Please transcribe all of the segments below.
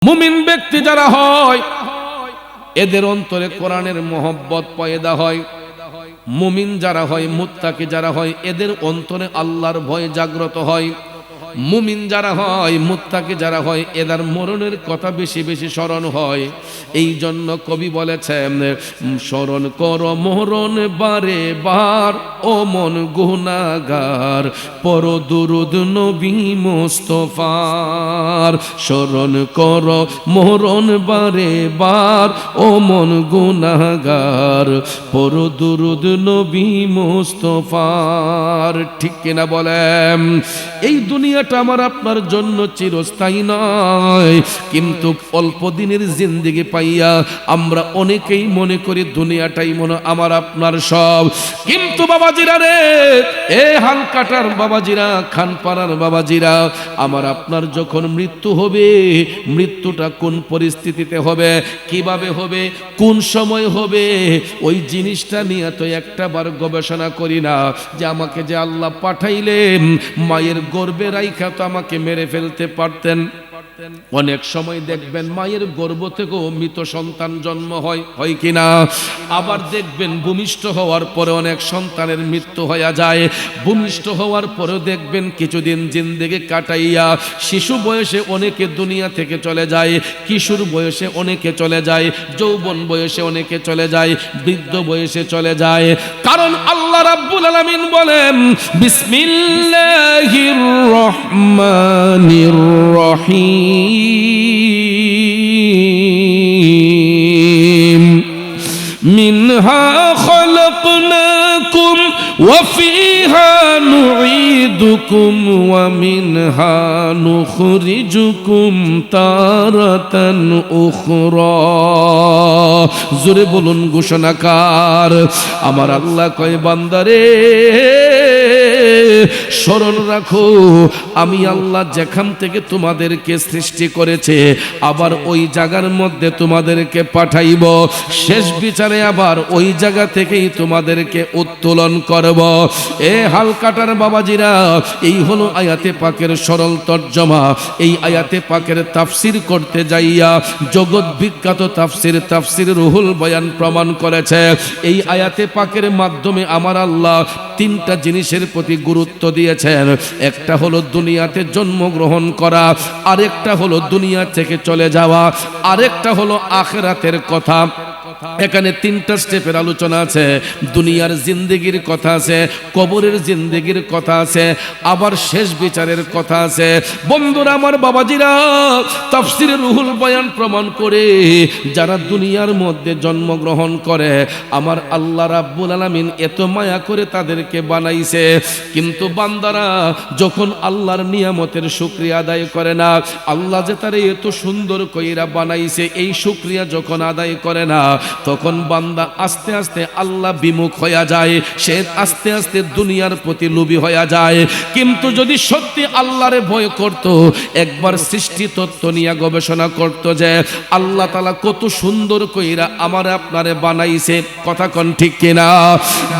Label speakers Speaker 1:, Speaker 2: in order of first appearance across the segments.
Speaker 1: মুমিন ব্যক্তি যারা হয় এদের অন্তরে কোরআনের মহব্বত পয়দা হয়। মুমিন যারা হয়, মুত্তাকি যারা হয়, এদের অন্তরে আল্লাহর ভয় জাগ্রত হয়। মুমিন যারা হয়, মুত্তাকি যারা হয়, এদের মরণের কথা বেশি বেশি স্মরণ হয়। এই জন্য কবি বলেছেন, স্মরণ কর মরণ বারে বার, ও মন গুনাহগার, পর দুরুদ নবী মুস্তাফার। স্মরণ কর মরণ বারে বার, ও মন গুনাহগার, পর দুরুদ নবী মুস্তাফার। ঠিক কিনা বলেন? এই দুনিয়াটা আমার আপনার জন্য চিরস্থায়ী নয়, কিন্তু অল্প দিনের জিন্দেগি পাইয়া আমরা অনেকেই মনে করি দুনিয়াটাই মনে আমার আপনার সব। কিন্তু বাবাজিরা রে, এ হালকাটার বাবাজিরা, খানপাড়ার বাবাজিরা, আমার আপনার যখন মৃত্যু হবে, মৃত্যুটা কোন পরিস্থিতিতে হবে, কিভাবে হবে, কোন সময় হবে, ওই জিনিসটা নিয়ে তো একটাবার গবেষণা করি না। যে আমাকে যে আল্লাহ পাঠাইলেন, মায়ের গর্ভে রাইখা তো আমাকে মেরে ফেলতে পারতেন। অনেক সময় দেখবেন মায়ের গর্ভ থেকেও মৃত সন্তান জন্ম হয় কিনা। আবার দেখবেন ভূমিষ্ঠ হওয়ার পরে অনেক সন্তানের মৃত্যু হয়ে যায়। ভূমিষ্ঠ হওয়ার পরেও দেখবেন কিছুদিন জিন্দেগি কাটাইয়া শিশু বয়সে অনেকে দুনিয়া থেকে চলে যায়, কিশোর বয়সে অনেকে চলে যায়, যৌবন বয়সে অনেকে চলে যায়, বৃদ্ধ বয়সে চলে যায়। কারণ আল্লাহ রাব্বুল আলামিন বলেন, বিসমিল্লাহির রহমানির রহিম, মিনহা খালাকনাকুম ওয়া ফিহা নুঈদুকুম ওয়া মিনহা নুখরিজুকুম তারাতান উখরা। জোরে বলুন ঘোষণাকার। আমার আল্লাহ কয়, বান্দারে স্মরণ রাখো, আমি আল্লাহ যেখান থেকে তোমাদেরকে সৃষ্টি করেছে, আবার ওই জায়গার মধ্যে তোমাদেরকে পাঠাইব। শেষ বিচারে আবার ওই জায়গা থেকেই তোমাদেরকে উত্তোলন করব। এ হালকাটার বাবাজিরা, এই হলো আয়াতে পাকের সরল তর্জমা। এই আয়াতে পাকের তাফসির করতে যাইয়া জগৎ বিখ্যাত তাফসির রুহুল বয়ান প্রমাণ করেছে, এই আয়াতে পাকের মাধ্যমে আমার আল্লাহ তিনটা জিনিসের প্রতি গুরুত্ব দিয়েছেন। একটা হলো দুনিয়াতে জন্মগ্রহণ করা, আরেকটা হলো দুনিয়া থেকে চলে যাওয়া, আরেকটা হলো আখিরাতের কথা। এখানে তিনটা স্টেপের আলোচনা আছে। দুনিয়ার জিন্দেগির কথা আছে, কবরের জিন্দেগির কথা আছে, আবার শেষ বিচারের কথা আছে। বন্ধুরা আমার, বাবাজিরা, তাফসিরে রুহুল বয়ান প্রমাণ করে, যারা দুনিয়ার মধ্যে জন্মগ্রহণ করে, আমার আল্লাহ রাব্বুল আলামিন এত মায়া করে তাদেরকে বানাইছে, কিন্তু বান্দারা যখন আল্লাহর নিয়ামতের শুকরিয়া আদায় করে না, আল্লাহ যে তারে এত সুন্দর কইরা বানাইছে, এই শুকরিয়া যখন আদায় করে না, তখন বান্দা আস্তে আস্তে আল্লাহ বিমুখ হয়ে যায়, সে আস্তে আস্তে দুনিয়ার প্রতি লোভী হয়ে যায়। কিন্তু যদি সত্যি আল্লাহরে ভয় করত, একবার সৃষ্টি তত্ত্ব নিয়ে গবেষণা করত যে আল্লাহ তাআলা কত সুন্দর কইরা আমার আপনারে বানাইছে, কথা কোন ঠিক কিনা।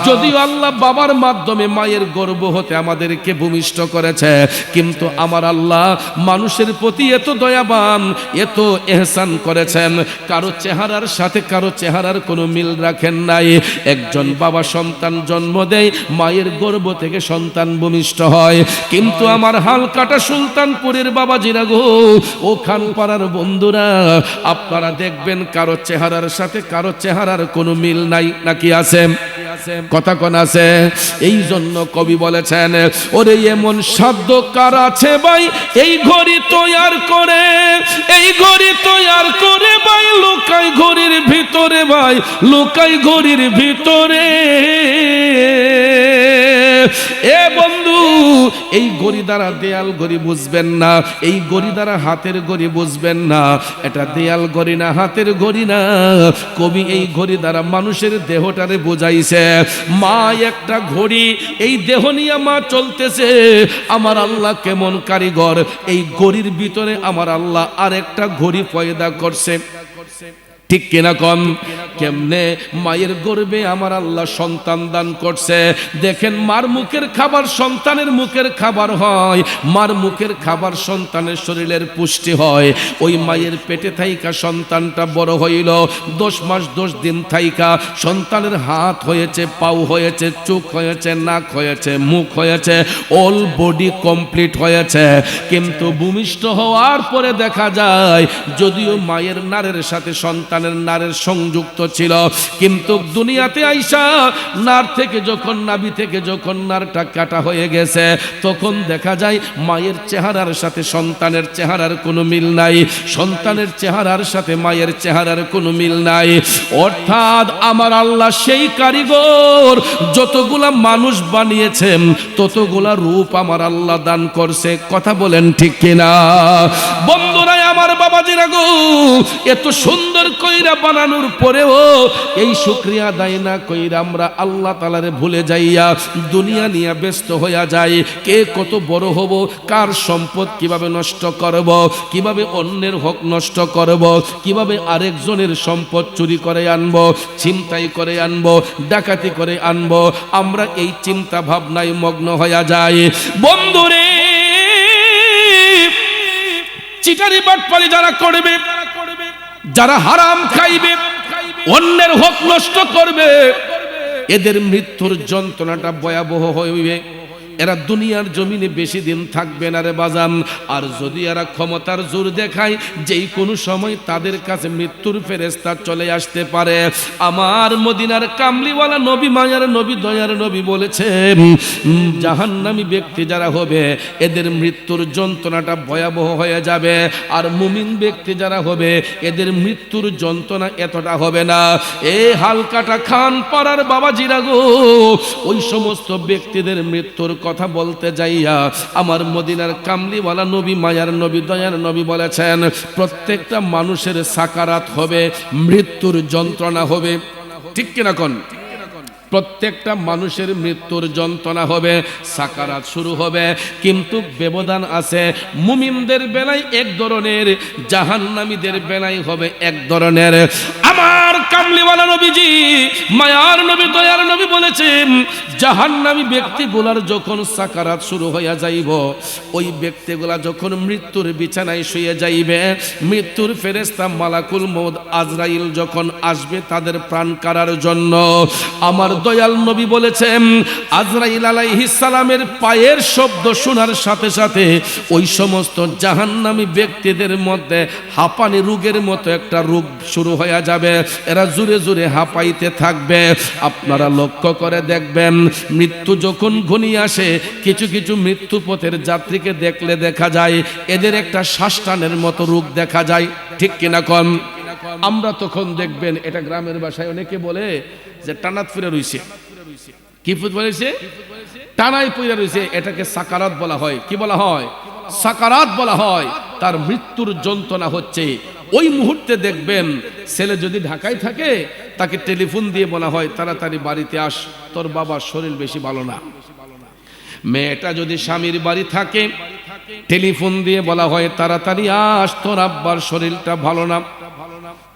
Speaker 1: যদিও আল্লাহ বাবার মাধ্যমে মায়ের গর্ভ হতে আমাদেরকে ভূমিষ্ঠ করেছে, কিন্তু আমার আল্লাহ মানুষের প্রতি এত দয়াবান, এত ইহসান করেছেন, কারো চেহারার সাথে কারো চেহারার কোনো মিল রাখেন নাই। একজন বাবা সন্তান জন্ম দেয়, মায়ের গর্ভ থেকে সন্তান ভূমিষ্ঠ হয়, কিন্তু আমার হালকাটা সুলতানপুরের বাবাজিরা গো, ও খানপাড়ার বন্ধুরা, আপনারা দেখবেন কারো চেহারার সাথে কারো চেহারার কোনো মিল নাই, নাকি আছে? কথা কোন আছে? এই জন্য কবি বলেছেন, ওরে এমন সাধ্য কার আছে ভাই, এই ঘড়ি তৈয়ার করে, এই ঘড়ি তৈয়ার করে ভাই, লুকাই ঘড়ির ভিতরে ভাই, লুকাই ঘড়ির ভিতরে। এ বন্ধু, এই ঘড়ি দ্বারা দেয়াল ঘড়ি বুঝবেন না, এই ঘড়ি দ্বারা হাতের ঘড়ি বুঝবেন না, এটা দেয়াল ঘড়ি না, হাতের ঘড়ি না। কবি এই ঘড়ি দ্বারা মানুষের দেহটারে বোঝাইছে। মা একটা ঘড়ি, এই দেহ নিয়ে মা চলতেছে। আমার আল্লাহ কেমন কারিগর, এই ঘড়ির ভিতরে আমার আল্লাহ আরেকটা ঘড়ি পয়দা করছে। ঠিক কিনা কন? কেমনে মায়ের গর্ভে আমার আল্লাহ সন্তান দান করছে। দেখেন, মার মুখের খাবার সন্তানের মুখের খাবার হয়, মার মুখের খাবার সন্তানের শরীরের পুষ্টি হয়। ওই মায়ের পেটে থাইকা সন্তানটা বড় হইল, 10 মাস 10 দিন থাইকা সন্তানের হাত হয়েছে, পাও হয়েছে, চোখ হয়েছে, নাক হয়েছে, মুখ হয়েছে, অল বডি কমপ্লিট হয়েছে। কিন্তু ভূমিষ্ঠ হওয়ার পরে দেখা যায় যদিও মায়ের নারের সাথে সন্তানের নারের সংযুক্ত ছিল, কিন্তু দুনিয়াতে আইসা নার থেকে যখন, নাভি থেকে যখন নারটা কাটা হয়ে গেছে, তখন দেখা যায় মায়ের চেহারার সাথে সন্তানের চেহারার কোনো মিল নাই, সন্তানের চেহারার সাথে মায়ের চেহারার কোনো মিল নাই। অর্থাৎ আমার আল্লাহ সেই কারিগর, যতগুলা মানুষ বানিয়েছেন ততগুলা রূপ আমার আল্লাহ দান করছে। কথা বলেন ঠিক কিনা? বন্ধুরা আমার, বাবাজিরা গো, এত সুন্দর কইরা বানানোর পরেও এই শুকরিয়া আদায় না কইরা আমরা আল্লাহ তাআলারে ভুলে যাইয়া দুনিয়া নিয়ে ব্যস্ত হইয়া যাই। কে কত বড় হব, কার সম্পদ কিভাবে নষ্ট করব, কিভাবে অন্যের হক নষ্ট করব, কিভাবে আরেকজনের সম্পদ চুরি করে আনব, ছিনতাই করে আনব, ডাকাতি করে আনব, আমরা এই চিন্তা ভাবনায় মগ্ন হইয়া যাই। বন্ধুরে, চিটারি বাটপারি যারা করবে, যারা হারাম খাইবে, অন্যের হক নষ্ট করবে, এদের মৃত্যুর যন্ত্রণাটা ভয়াবহ হইবে। এরা দুনিয়ার জমিনে বেশি দিন থাকবে না রে বাজান। আর যদি এরা ক্ষমতার জোর দেখায়, যেই কোনো সময় তাদের কাছে মৃত্যুর ফেরেশতা চলে আসতে পারে। আমার মদিনার কামলিওয়ালা নবী, মায়ার নবী, দয়ার নবী বলেছেন, জাহান্নামী ব্যক্তি যারা হবে এদের মৃত্যুর যন্ত্রণাটা ভয়াবহ হয়ে যাবে। আর মুমিন ব্যক্তি যারা হবে এদের মৃত্যুর যন্ত্রণা এতটা হবে না। এই হালকাটা খান পাড়ার বাবাজিরা গো, ওই সমস্ত ব্যক্তিদের মৃত্যুর কথা বলতে যাইয়া আমার মদিনার কামলিওয়ালা নবী, মায়ার নবী, দয়ার নবী বলেছেন, প্রত্যেকটা মানুষের সাকারাত হবে, মৃত্যুর যন্ত্রণা হবে। ঠিক কিনা কোন? প্রত্যেকটা মানুষের মৃত্যুর যন্ত্রণা হবে, সাকারাত শুরু হবে। কিন্তু ব্যবধান আছে, মুমিনদের বেলায় এক ধরনের, জাহান্নামীদের বেলায় হবে এক ধরনের। আমার কামলিওয়ালা নবীজি, মায়ার নবী, দয়ার নবী বলেছেন, জাহান্নামী ব্যক্তিগুলার যখন সাকারাত শুরু হইয়া যাইব, ওই ব্যক্তিগুলা যখন মৃত্যুর বিছানায় শুয়ে যাইবে, মৃত্যুর ফেরেশতা মালাকুল মউত আজরাইল যখন আসবে তাদের প্রাণ কাড়ার জন্য, আমার দয়াল নবী বলেছেন, আজরাইল আলাইহিস সালামের পায়ের শব্দ শোনার সাথে সাথে ওই সমস্ত জাহান্নামী ব্যক্তিদের মধ্যে হাঁপানি রোগের মতো একটা রোগ শুরু হয়ে যাবে। এরা জোরে জোরে হাঁপাইতে থাকবে। আপনারা লক্ষ্য করে দেখবেন, মৃত্যু যখন ঘনিয়ে আসে, কিছু কিছু মৃত্যু পথের যাত্রীকে দেখলে দেখা যায় এদের একটা শ্বাসটানের মতো রোগ দেখা যায়। ঠিক কিনা কন? আমরা তখন দেখবেন, এটা গ্রামের ভাষায় অনেকে বলে যে টানাত ফিরে রইছে। কি বলেছে? টানাই পইরা রইছে। এটাকে সাকারাত বলা হয়। কি বলা হয়? সাকারাত বলা হয়। তার মৃত্যুর যন্ত্রণা হচ্ছে। ওই মুহূর্তে দেখবেন, ছেলে যদি ঢাকায় থাকে তাকে টেলিফোন দিয়ে বলা হয়, তাড়াতাড়ি বাড়িতে আস, তোর বাবার শরীর বেশি ভালো না। মেয়েটা যদি স্বামীর বাড়ি থাকে, টেলিফোন দিয়ে বলা হয়, তাড়াতাড়ি আস, তোর আব্বার শরীরটা ভালো না।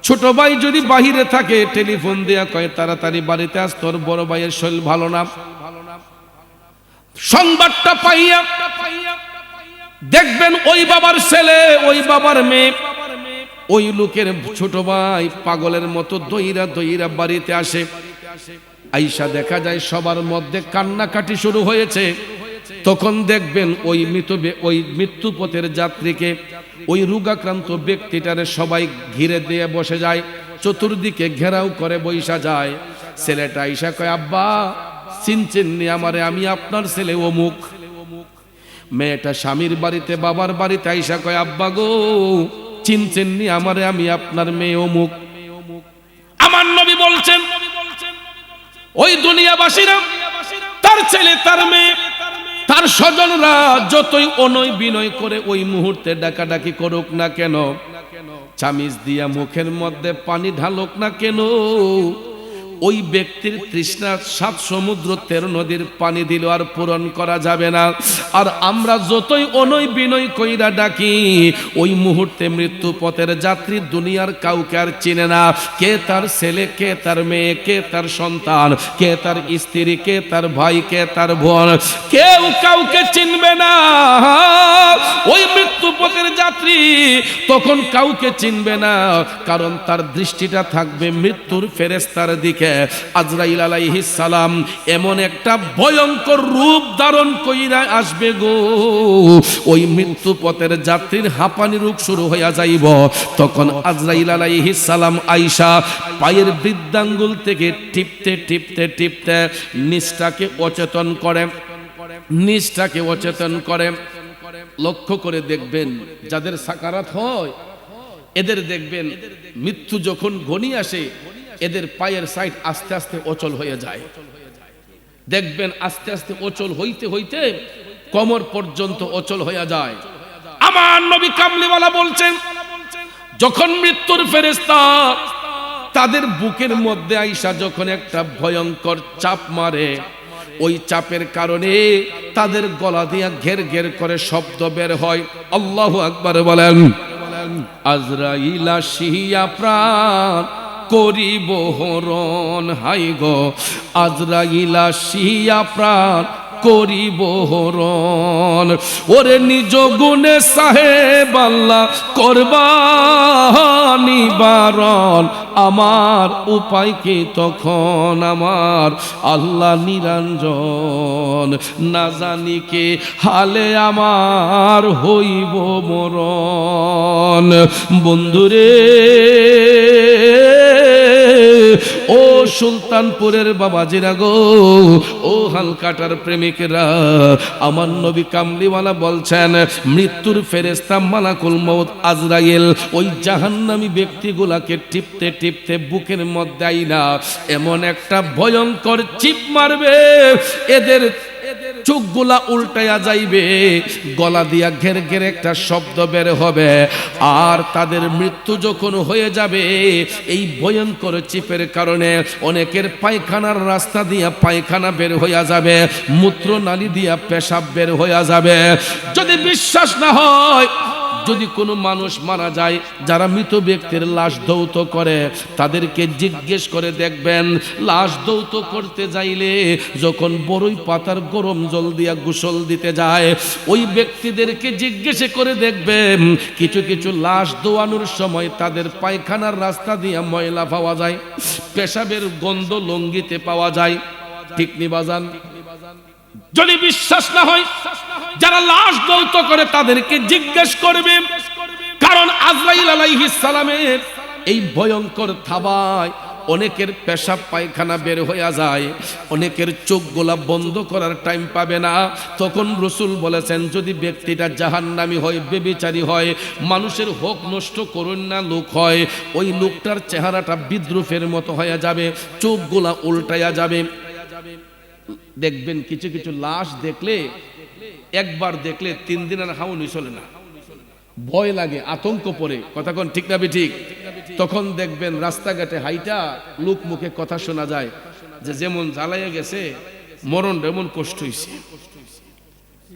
Speaker 1: ছোট ভাই যদি বাহিরে থাকে, টেলিফোন দেয়া কয়, তাড়াতাড়ি বাড়িতে আস, তোর বড় ভাইয়ের শরীর ভালো না। সংবাদটা পাইয়া দেখবেন ওই বাবার ছেলে, ওই বাবার মেয়ে, ওই লোকের ছোট ভাই পাগলের মতো দইরা দইরা বাড়িতে আসে। আইসা দেখা যায় সবার মধ্যে কান্নাকাটি শুরু হয়েছে। তখন দেখবেন ওই মৃত্যু পথের যাত্রীকে, ওই রোগাক্রান্ত ব্যক্তিটারে সবাই ঘিরে দিয়ে বসে যায়, চতুর্দিকে ঘেরাও করে বইসা যায়। ছেলেটা আইসা কয়, আব্বা চিনছেননি আমারে, আমি আপনার ছেলে অমুক। মেয়েটা স্বামীর বাড়িতে, বাবার বাড়িতে আইসা কয়, আব্বা গো চিনছেননি আমারে, আমি আপনার মেয়ে অমুক। আমার নবী বলছেন, ওই দুনিয়াবাসীরা, তার ছেলে, তার মেয়ে, তার স্বজনরা যতই অনয় বিনয় করে ওই মুহূর্তে ডাকাডাকি করুক না কেন, চামিচ দিয়া মুখের মধ্যে পানি ঢালুক না কেন, ওই ব্যক্তির তৃষ্ণা 7 সমুদ্র 13 নদীর পানি দিল আর পূরণ করা যাবে না। আর আমরা যতই অনয় বিনয় কইরা ডাকি, ওই মুহূর্তে মৃত্যু পথের যাত্রী দুনিয়ার কাউকে আর চিনে না। কে তার ছেলে, কে তার মেয়ে, কে তার সন্তান, কে তার স্ত্রী, কে তার ভাই, কে তার বোন, কেউ কাউকে চিনবে না। ওই মৃত্যু পথের যাত্রী তখন কাউকে চিনবে না, কারণ তার দৃষ্টিটা থাকবে মৃত্যুর ফেরেশতার দিকে। আজরাইল আলাইহিস সালাম এমন একটা ভয়ঙ্কর রূপ ধারণ কইরা আসবে গো, ওই মৃত্যু পথের যাত্রীর হাঁপানি রোগ শুরু হইয়া যাইব। তখন আজরাইল আলাইহিস সালাম আয়েশা পায়ের বৃদ্ধাঙ্গুল থেকে টিপতে টিপতে টিপতে নিচটাকে অচেতন করে, নিচটাকে অচেতন করে। লক্ষ্য করে দেখবেন যাদের সাকারাত হয় এদের দেখবেন মৃত্যু যখন ঘনিয়ে আসে এদের পায়ের সাইড আস্তে আস্তে অচল হয়ে যায়। দেখবেন আস্তে আস্তে অচল হইতে হইতে কোমর পর্যন্ত অচল হয়ে যায়। আমার নবী কামলিওয়ালা বলছেন, যখন মৃত্যুর ফেরেশতা তাদের বুকের মধ্যে আইসা যখন একটা ভয়ঙ্কর চাপ মারে, ওই চাপের কারণে তাদের গলা দিয়া ঘের ঘের করে শব্দ বের হয়। আল্লাহু আকবার বলেন। আজরাইল আসিয়া প্রাণ করিব হরণ, হাই গো আজরাইল আসিয়া প্রাণ করিব হরণ। ওরে নিজ গুণে সাহেব আল্লাহ করবা নিবারণ, আমার উপায় কি তখন আমার আল্লাহ নিরঞ্জন, না জানি কে হালে আমার হইব মরণ। বন্ধুরে ও সুলতানপুরের বাবাজিরা গো, ও হালকাটার প্রেমিকরা, আমার নবী কামলিওয়ালা বলছেন মৃত্যুর ফেরেশতা মালাকুল মউত আজরাইল ওই জাহান্নামী ব্যক্তিগুলাকে টিপতে টিপতে বুকের মধ্যে আইনা এমন একটা ভয়ঙ্কর চিপ মারবে, এদের চোখগুলা উল্টায়া যাইবে, গলা দিয়া ঘের ঘের একটা শব্দ বের হবে। আর তাদের মৃত্যু যখন হয়ে যাবে এই ভয়ঙ্কর চিপের কারণে অনেকের পায়খানার রাস্তা দিয়া পায়খানা বের হইয়া যাবে, মূত্রনালী দিয়া পেশাব বের হইয়া যাবে। যদি বিশ্বাস না হয়, যদি কোনো মানুষ মারা যায়, যারা মৃত ব্যক্তির লাশ দৌত করে তাদেরকে জিজ্ঞেস করে দেখবেন, লাশ দৌত করতে যাইলে যখন বড়ই পাতার গরম জল দিয়া গোসল দিতে যায়, ওই ব্যক্তিদেরকে জিজ্ঞেস করে দেখবেন কিছু কিছু লাশ দোয়ানোর সময় তাদের পায়খানার রাস্তা দিয়া ময়লা পাওয়া যায়, পেশাবের গন্ধ লঙ্গিতে পাওয়া যায়। ঠিক নি বাজান? যদি বিশ্বাস না হয়, যারা লাশ দৌত করে তাদেরকে জিজ্ঞেস করবে, কারণ আজরাইল আলাইহিস সালামের এই ভয়ঙ্কর থাবায় অনেকের পেশাব পায়খানা বের হইয়া যায়, অনেকের চোখগুলা বন্ধ করার টাইম পাবে না। তখন রাসূল বলেছেন, যদি ব্যক্তিটা জাহান্নামী হয়, বেবিচারী হয়, মানুষের হক নষ্ট করুন না লোক হয়, ওই লোকটার চেহারাটা বিদ্রুপের মতো হয়ে যাবে, চোখগুলা উল্টাইয়া যাবে। দেখবেন কিছু কিছু লাশ দেখলে, একবার দেখলে 3 দিন আর হাউনি চলে না, ভয় লাগে, আতঙ্ক পড়ে। কথা কোন ঠিক না ঠিক? তখন দেখবেন রাস্তাঘাটে হাইটা লোক মুখে কথা শোনা যায় যে যেমন জ্বালাইয়া গেছে মরণ এমন কষ্ট হইছে।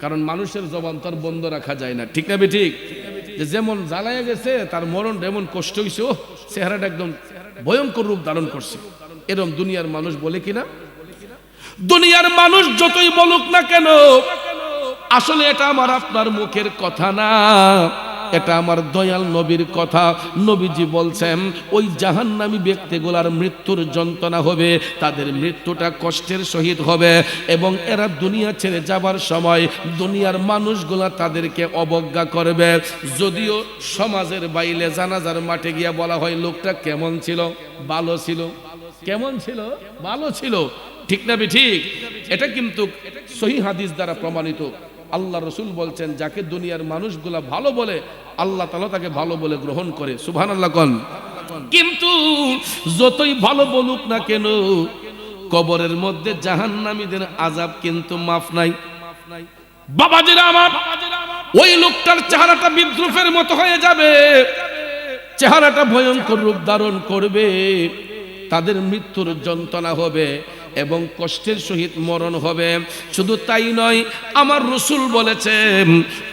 Speaker 1: কারণ মানুষের জবান তার বন্ধ রাখা যায় না। ঠিক না ঠিক? যে যেমন জ্বালাইয়া গেছে তার মরণ এমন কষ্ট হইছে, ও চেহারাটা একদম ভয়ঙ্কর রূপ ধারণ করছে। এরকম দুনিয়ার মানুষ বলে কিনা? দুনিয়ার মানুষ যতই বলুক না কেন, আসলে এটা আমার আপনার মুখের কথা না, এটা আমার দয়াল নবীর কথা। নবীজি বলছেন ওই জাহান্নামী ব্যক্তিগুলার মৃত্যুর যন্ত্রণা হবে, তাদের মৃত্যুটা কষ্টের সহিত হবে, এবং এরা দুনিয়া ছেড়ে যাবার সময় দুনিয়ার মানুষগুলা তাদেরকে অবজ্ঞা করবে। যদিও সমাজের বাইরে জানাজার মাঠে গিয়া বলা হয় লোকটা কেমন ছিল, ভালো ছিল। কেমন ছিল? ভালো ছিল। ঠিক না ঠিক? এটা কিন্তু সহিহ হাদিস দ্বারা প্রমাণিত। আল্লাহ রসুল বলছেন, যাকে দুনিয়ার মানুষগুলা ভালো বলে আল্লাহ তাআলা তাকে ভালো বলে গ্রহণ করে। সুবহানাল্লাহ কোন? কিন্তু যতই ভালো বলুক না কেন, কবরের মধ্যে জাহান্নামীদের আযাব কিন্তু মাফ নাই। বাবাজিরা আমার, ওই লোকটার চেহারাটা বিদ্রুপের মতো হয়ে যাবে, চেহারাটা ভয়ঙ্কর রূপ ধারণ করবে। তাদের মৃত্যুর যন্ত্রণা হবে এবং কষ্টের সহিত মরণ হবে। শুধু তাই নয়, আমার রাসূল বলেছেন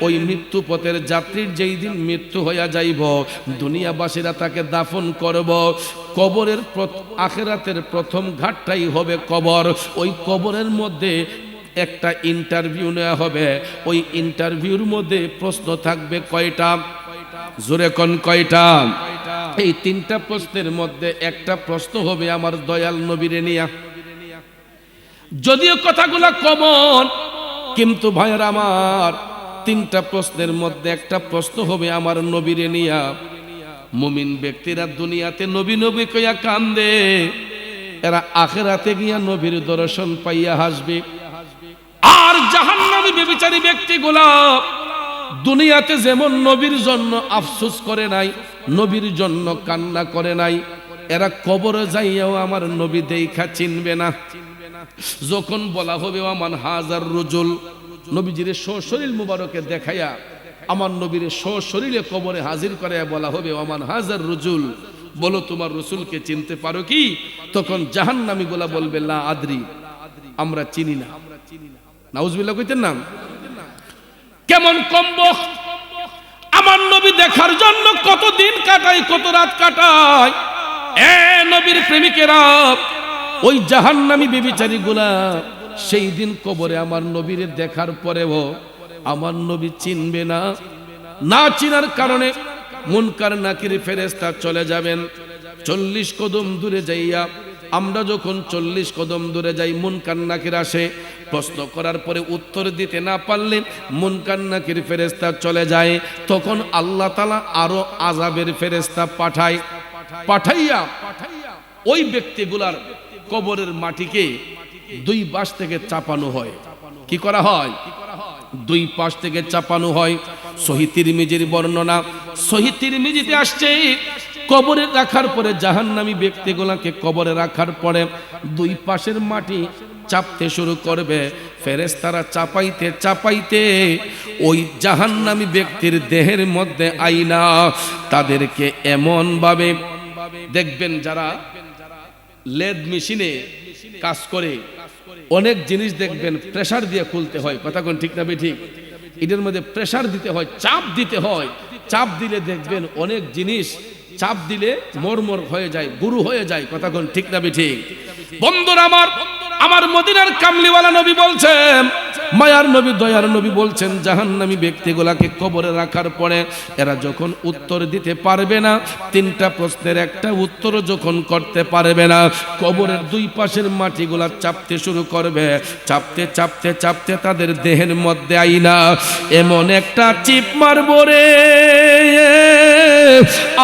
Speaker 1: ওই মৃত্যু পথের যাত্রীর যেই দিন মৃত্যু হইয়া যাইব, দুনিয়াবাসীরা তাকে দাফন করব, কবরের আখিরাতের প্রথম ঘাটটাই হবে কবর। ওই কবরের মধ্যে একটা ইন্টারভিউ নেওয়া হবে। ওই ইন্টারভিউর মধ্যে প্রশ্ন থাকবে কয়টা? জোরে কোন কয়টা? এই 3টা প্রশ্নের মধ্যে একটা প্রশ্ন হবে আমার দয়াল নবীরে নিয়া। যদিও কথাগুলো কমন, কিন্তু ভাইয়ের আমার 3টা প্রশ্নের মধ্যে একটা প্রশ্ন হবে আমার নবীরে নিয়া। মুমিন ব্যক্তিরা দুনিয়াতে নবী নবী কইয়া কান্দে, এরা আখিরাতে গিয়া নবীর দর্শন পাইয়া হাসবে। আর জাহান্নামী ব্যভিচারী ব্যক্তিগুলা দুনিয়াতে যেমন নবীর জন্য আফসোস করে নাই, নবীর জন্য কান্না করে নাই, এরা কবরে যাইয়াও আমার নবী দেখা চিনবে না। যখন বলা হবে ওয়ামান হাজার রুজুল, নবীজির সশরীর মুবারকে দেখাইয়া আমার নবীর সশরীরে কবরে হাজির করাইয়া বলা হবে ওয়ামান হাজার রুজুল, বলো তোমার রসুলকে চিনতে পারো কি? তখন জাহান্নামীগুলা বলবে লা আদরি, আমরা চিনি না। নাউজুবিল্লাহ কইতেন না? কেমন কমবখ! আমার নবী দেখার জন্য কত দিন কাটায়, কত রাত কাটায়। এ নবীর প্রেমিকেরা, ওই জাহান্নামী ব্যভিচারীগুলা সেই দিন কবরে আমার নবীর দেখার পরেও আমার নবী চিনবে না। না চিনার কারণে মুনকার নাকির ফেরেশতা চলে যাবেন 40 কদম দূরে যাইয়া। আমরা যখন 40 কদম দূরে যাই, মুনকার নাকির আসে। প্রশ্ন করার পরে উত্তর দিতে না পারলে মুনকার নাকির ফেরেশতা চলে যায়। তখন আল্লাহ তাআলা আরো আযাবের ফেরেশতা পাঠাইয়া ওই ব্যক্তিগুলার কবরের মাটিকে 2 পাশ থেকে চাপানো হয়। কি করা হয়? 2 পাশ থেকে চাপানো হয়। সহিহ তিরমিজির বর্ণনা, সহিহ তিরমিজিতে আসছে কবরে রাখার পরে, জাহান্নামী ব্যক্তিগুলোকে কবরে রাখার পরে 2 পাশের মাটি চাপতে শুরু করবে। ফেরেশতারা চাপাইতে চাপাইতে ওই জাহান্নামী ব্যক্তির দেহের মধ্যে আইনা তাদেরকে এমন ভাবে দেখবেন, যারা লেদ মেশিনে কাজ করে অনেক জিনিস দেখবেন প্রেসার দিয়ে খুলতে হয়। কথা কোন ঠিক না বেঠিক? এটার মধ্যে প্রেসার দিতে হয়, চাপ দিতে হয়। চাপ দিলে দেখবেন অনেক জিনিস চাপ দিলে মরমর হয়ে যায়, গুরু হয়ে যায়। কথা কোন ঠিক না বেঠিক? বন্ধুরা আমার মদিনার কামলিওয়ালা নবী বলছেন, মায়ার নবী, দয়ার নবী বলছেন, জাহান্নামী ব্যক্তিগুলাকে কবরে রাখার পরে এরা যখন উত্তর দিতে পারবে না, 3টা প্রশ্নের একটা উত্তর যখন করতে পারবে না, কবরের 2 পাশের মাটিগুলা চাপতে শুরু করবে। চাপতে চাপতে চাপতে তাদের দেহের মধ্যে আইনা এমন একটা চিপ মারবো রে,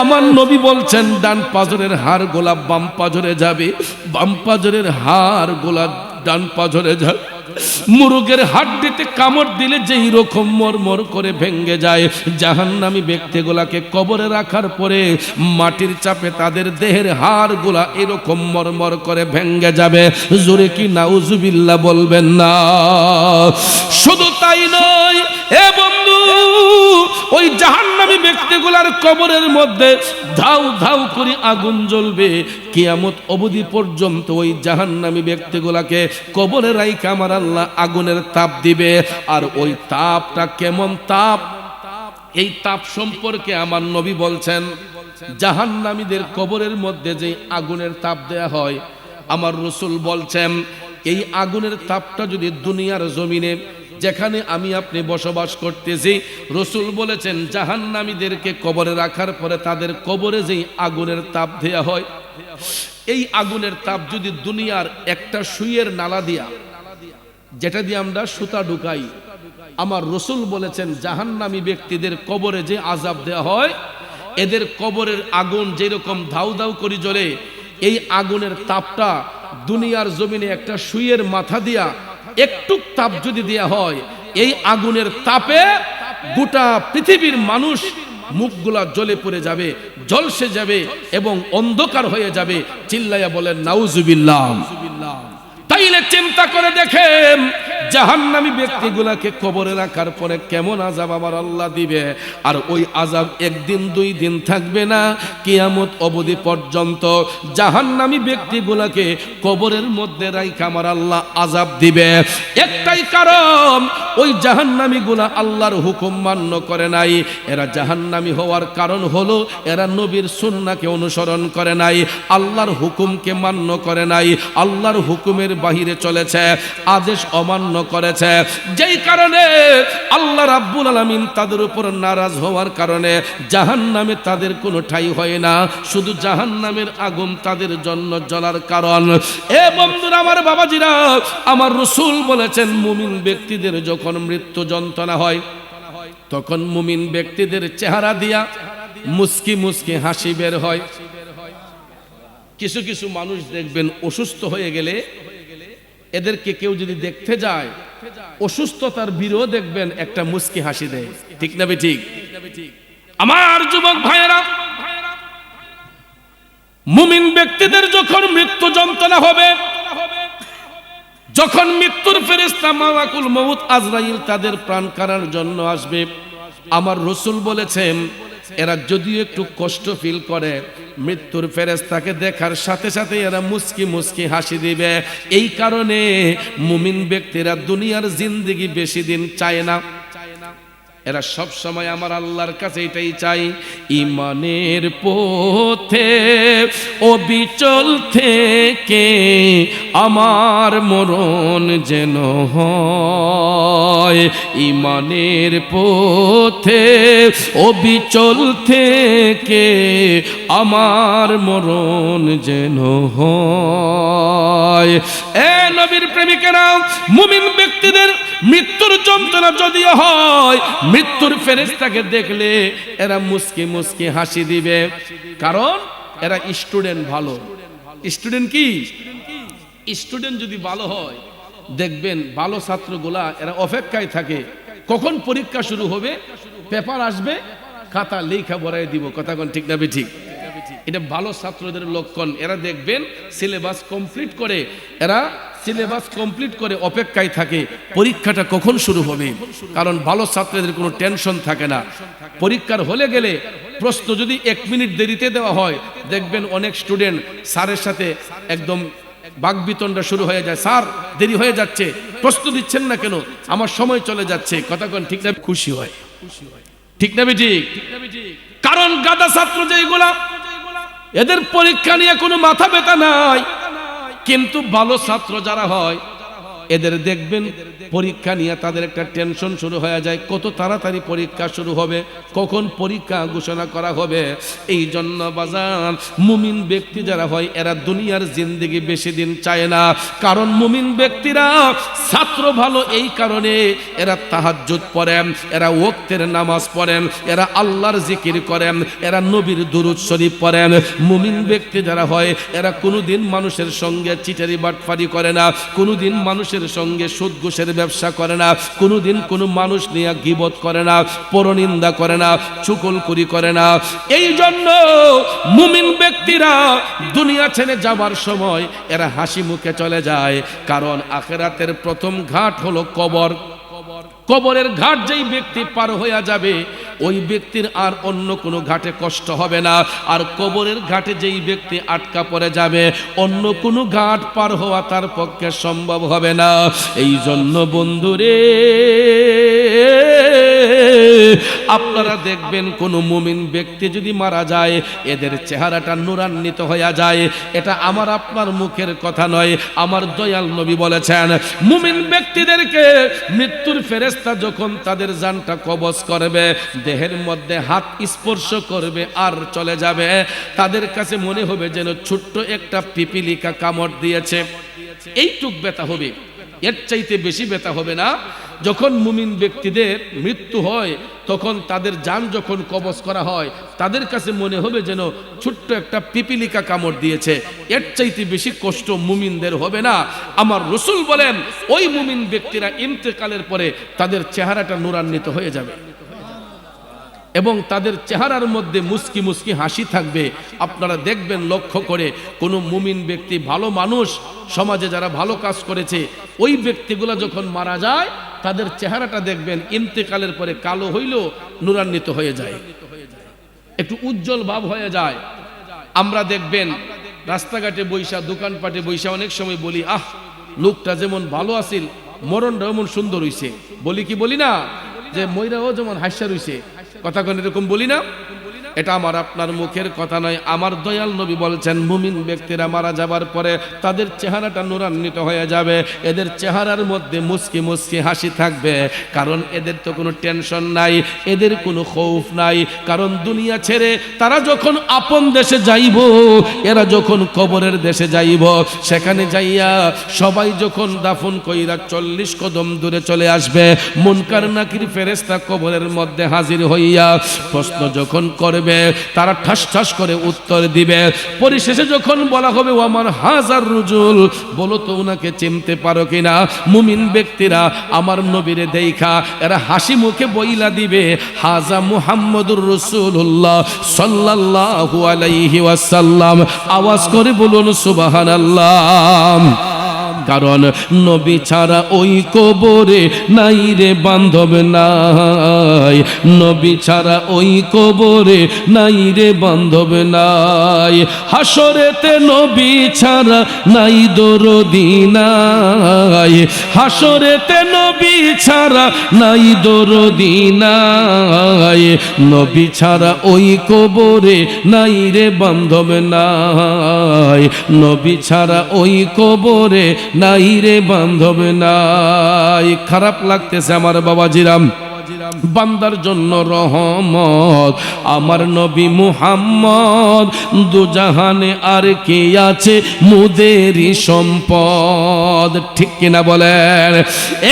Speaker 1: আমার নবী বলছেন ডান পাজরের হাড় গোলা বাম পাজরে যাবে, বাম পাজরের হাড় গোলা ডান পাজরে যাবে। মুরগের হাড্ডিতে কামড় দিলে যেই রকম মরমর করে ভেঙ্গে যায়, জাহান্নামী ব্যক্তিগুলাকে কবরে রাখার পরে মাটির চাপে তাদের দেহের হাড়গুলা এরকম মরমর করে ভেঙ্গে যাবে। জোরে কি নাউজুবিল্লাহ বলবেন না? শুধু তাই নয়, এ বন্ধু, ওই জাহান্নামী ব্যক্তিগুলার কবরের মধ্যে ধাউ ধাউ করে আগুন জ্বলবে। কিয়ামত অবধি পর্যন্ত ওই জাহান্নামী ব্যক্তিগুলাকে কবরে রাইখা আমার আল্লাহ আগুনের তাপ দিবে। আর ওই তাপটা কেমন তাপ, এই তাপ সম্পর্কে আমার নবী বলছেন, জাহান্নামীদের কবরের মধ্যে যে আগুনের তাপ দেয়া হয়, আমার রাসূল বলছেন এই আগুনের তাপটা যদি দুনিয়ার জমিনে যেখানে আমি আপনি বসবাস করতেছি, রাসূল বলেছেন জাহান্নামীদেরকে কবরে রাখার পরে তাদের কবরে যেই আগুনের তাপ দেয়া হয়, এই আগুনের তাপ যদি দুনিয়ার একটা সুইয়ের নালা দিয়া, যেটা দিয়ে আমরা সুতা ঢুকাই, আমার রাসূল বলেছেন জাহান্নামী ব্যক্তিদের কবরে যে আযাব দেয়া হয়, এদের কবরের আগুন যেরকম ধাউ ধাউ করে জ্বলে, এই আগুনের তাপটা দুনিয়ার জমিনে একটা সুইয়ের মাথা দিয়া একটু তাপ যদি দেয়া হয়, এই আগুনের তাপে গোটা পৃথিবীর মানুষ মুখগুলা জ্বলে পড়ে যাবে, ঝলসে যাবে এবং অন্ধকার হয়ে যাবে। চিল্লাইয়া বলেন নাউজুবিল্লাহ। তাইলে চিন্তা করে দেখেন, জাহান্নামী ব্যক্তিগুলাকে কবরে রাখার পরে কেমন আযাব আমার আল্লাহ দিবে, আর ওই আযাব একদিন দুই দিন থাকবে না, কিয়ামত অবধি পর্যন্ত জাহান্নামী ব্যক্তিগুলাকে কবরের মধ্যে রাইখা আমার আল্লাহ আযাব দিবে। একটাই কারণ, ওই জাহান্নামীগুলা আল্লাহর হুকুম মান্য করে নাই। এরা জাহান্নামী হওয়ার কারণ হলো এরা নবীর সুন্নাহকে অনুসরণ করে নাই, আল্লাহর হুকুমকে মান্য করে নাই, আল্লাহর হুকুমের বাহিরে চলেছে, আদেশ অমান্য করেছে। যেই কারণে আল্লাহ রাব্বুল আলামিন তাদের উপর নারাজ হওয়ার কারণে জাহান্নামে তাদের কোনো ঠাঁই হয় না, শুধু জাহান্নামের আগুন তাদের জন্য জ্বলার কারণ। এ বন্ধুরা আমার, বাবাজিরা আমার, রাসূল বলেছেন মুমিন ব্যক্তিদের যখন মৃত্যু যন্ত্রণা হয় তখন মুমিন ব্যক্তিদের চেহারা দিয়া মুস্কি মুস্কি হাসি বের হয়। কিছু কিছু মানুষ দেখবেন অসুস্থ হয়ে গেলে এদেরকে কেউ যদি দেখতে যায়, অসুস্থতার বীরও দেখবেন একটা মুস্কি হাসি দেয়, ঠিক না ঠিক? আমার যুবক ভাইয়েরা, মুমিন ব্যক্তিদের যখন মৃত্যু যন্ত্রণা হবে, যখন মৃত্যুর ফেরেশতা মালাকুল মউত আজরাইল তাদের প্রাণ কাড়ার জন্য আসবে, আমার রাসূল বলেছেন এরা যদিও একটু কষ্ট ফিল করে, মৃত্যুর ফেরেশতাকে দেখার সাথে সাথে এরা মুস্কি মুস্কি হাসি দিবে। এই কারণে মুমিন ব্যক্তিরা দুনিয়ার জিন্দেগি বেশি দিন চায় না, এরা সব সময় আমার আল্লাহর কাছে এটাই চাই, ঈমানের পথে অবিচল থেকে আমার মরণ যেন হয়, ঈমানের পথে অবিচল থেকে আমার মরণ যেন হয়। এ নবীর প্রেমিকেরা, মুমিন ব্যক্তিদের মৃত্যুর যন্ত্রণা যদিও হয়, মৃত্যুর ফেরেশতাকে দেখলে এরা মুস্কি মুস্কি হাসি দিবে, কারণ এরা স্টুডেন্ট ভালো। স্টুডেন্ট কি? স্টুডেন্ট যদি ভালো হয়, দেখবেন ভালো ছাত্রগুলা এরা অপেক্ষায় থাকে কখন পরীক্ষা শুরু হবে, পেপার আসবে, খাতা লেখা ভরাই দিব। কথা কোন ঠিক না ঠিক? এটা ভালো ছাত্রদের লক্ষণ। এরা দেখবেন সিলেবাস কমপ্লিট করে, এরা সিলেবাস কমপ্লিট করে অপেক্ষায় থাকে পরীক্ষাটা কখন শুরু হবে, কারণ ভালো ছাত্রদের কোনো টেনশন থাকে না। পরীক্ষার হলে গেলে প্রশ্ন যদি 1 মিনিট দেরিতে দেওয়া হয়, দেখবেন অনেক স্টুডেন্ট স্যারের সাথে একদম বাকবিতণ্ডা শুরু হয়ে যায়, স্যার দেরি হয়ে যাচ্ছে, প্রশ্ন দিচ্ছেন না কেন, আমার সময় চলে যাচ্ছে। কথা কোন ঠিক না? খুশি হয়, ঠিক না ঠিক? কারণ গাদা ছাত্র যেগুলা, এদের পরীক্ষা নিয়ে কোনো মাথা ব্যথা নাই, কিন্তু ভালো ছাত্র যারা হয় এদের দেখবেন পরীক্ষা নিয়ে তাদের একটা টেনশন শুরু হয়ে যায়, কত তাড়াতাড়ি পরীক্ষা শুরু হবে, কখন পরীক্ষা ঘোষণা করা হবে। এই জন্য বাজান, মুমিন ব্যক্তি যারা হয় এরা দুনিয়ার জিন্দেগি বেশি দিন চায় না, কারণ মুমিন ব্যক্তিরা ছাত্র ভালো, এই কারণে এরা তাহাজ্জুদ পড়েন, এরা ওয়াক্তের নামাজ পড়েন, এরা আল্লাহর জিকির করেন, এরা নবীর দুরূদ শরীফ পড়েন। মুমিন ব্যক্তি যারা হয় এরা কোনোদিন মানুষের সঙ্গে চিটারি বাটফারি করে না, কোনোদিন মানুষের সঙ্গে সুদ ঘুষের ব্যবসা করে না, কোনোদিন কোনো মানুষ নিয়ে গীবত করে না, পরনিন্দা করে না, চুগলখড়ি করে না। এই জন্য মুমিন ব্যক্তিরা দুনিয়া ছেড়ে যাবার সময় এরা হাসি মুখে চলে যায়, কারণ আখিরাতের প্রথম ঘাট হলো কবর। কবরের ঘাট যেই ব্যক্তি পার হইয়া যাবে, ওই ব্যক্তির আর অন্য কোনো ঘাটে কষ্ট হবে না, আর কবরের ঘাটে যেই ব্যক্তি আটকা পড়ে যাবে, অন্য কোনো ঘাট পার হওয়া তার পক্ষে সম্ভব হবে না। এই জন্য বন্ধুরে, আপনারা দেখবেন কোন মুমিন ব্যক্তি যদি মারা যায়, এদের চেহারাটা নূরান্বিত হয়ে যায়। এটা আমার আপনার মুখের কথা নয়, আমার দয়াল নবী বলেছেন, মুমিন ব্যক্তিদেরকে মৃত্যুর ফেরেশতা যখন তাদের জানটা কবজ করবে, দেহের মধ্যে হাত স্পর্শ করবে আর চলে যাবে, তাদের কাছে মনে হবে যেন ছোট্ট একটা পিপিলিকা কামড় দিয়েছে। এইটুক ব্যথা হবে, এর চাইতে বেশি ব্যথা হবে না। যখন মুমিন ব্যক্তিদের মৃত্যু হয়, তখন তাদের জান যখন কবজ করা হয়, তাদের কাছে মনে হবে যেন ছোট্ট একটা পিপিলিকা কামড় দিয়েছে। এর চাইতে বেশি কষ্ট মুমিনদের হবে না। আমার রাসূল বলেন, ওই মুমিন ব্যক্তিরা ইন্তেকালের পরে তাদের চেহারাটা নূরান্বিত হয়ে যাবে। এবং তাদের চেহারার মধ্যে মুস্কি মুস্কি হাসি থাকবে। আপনারা দেখবেন লক্ষ্য করে, কোনো মুমিন ব্যক্তি, ভালো মানুষ, সমাজে যারা ভালো কাজ করেছে, ওই ব্যক্তিগুলো যখন মারা যায় তাদের চেহারাটা দেখবেন ইন্তেকালের পরে কালো হইলেও নূরান্বিত হয়ে যায়, একটু উজ্জ্বল ভাব হয়ে যায়। আমরা দেখবেন রাস্তাঘাটে বৈশা, দোকানপাটে বৈশা অনেক সময় বলি, আহ লোকটা যেমন ভালো আছিল মরণটা এমন সুন্দর হইছে, বলি কি বলি না? যে ময়রাও যেমন হাস্যা রইছে, কথা কোন এরকম বলি না? এটা আমার আপনার মুখের কথা নয়, আমার দয়াল নবী বলছেন মুমিন ব্যক্তিরা মারা যাবার পরে তাদের চেহারাটা নূরান্বিত হয়ে যাবে, এদের চেহারার মধ্যে মুস্কি মুস্কি হাসি থাকবে, কারণ এদের তো কোনো টেনশন নাই, এদের কোনো খৌফ নাই। কারণ দুনিয়া ছেড়ে তারা যখন আপন দেশে যাইব, এরা যখন কবরের দেশে যাইব, সেখানে যাইয়া সবাই যখন দাফন কইরা 40 কদম দূরে চলে আসবে, মুনকার নাকির ফেরেশতা কবরের মধ্যে হাজির হইয়া প্রশ্ন যখন করে তারা ঠাস ঠাস করে উত্তর দিবে। পরিশেষে যখন বলা হবে ওয়ামান হাজার রুজুল, বলো তো উনাকে চিনতে পারো কিনা? মুমিন ব্যক্তিরা আমার নবীরে দেখা এরা হাসি মুখে বইলা দিবে, হাজা মুহাম্মদুর রাসূলুল্লাহ সাল্লাল্লাহু আলাইহি ওয়াসাল্লাম। আওয়াজ করে বলুন সুবহানাল্লাহ। কারণ নবী ছাড়া ওই কবরে নাই রে বান্ধব নাই, নবী ছাড়া ওই কবরে নাই রে বান্ধব নাই, হাসরেতে নবী ছাড়া নাই দরদি নাই, হাসরেতে নবী ছাড়া নাই দরদি নাই, নবী ছাড়া ওই কবরে নাই রে বান্ধব নাই, নবী ছাড়া ওই কবরে নাই রে বান্ধব নাই। খারাপ লাগতেছে আমার বাবাজিরাম, বান্দার জন্য রহমত আমার নবী মুহাম্মদ, দুজাহানে আর কে আছে মুদেরই সম্পদ, ঠিক কিনা বলেন?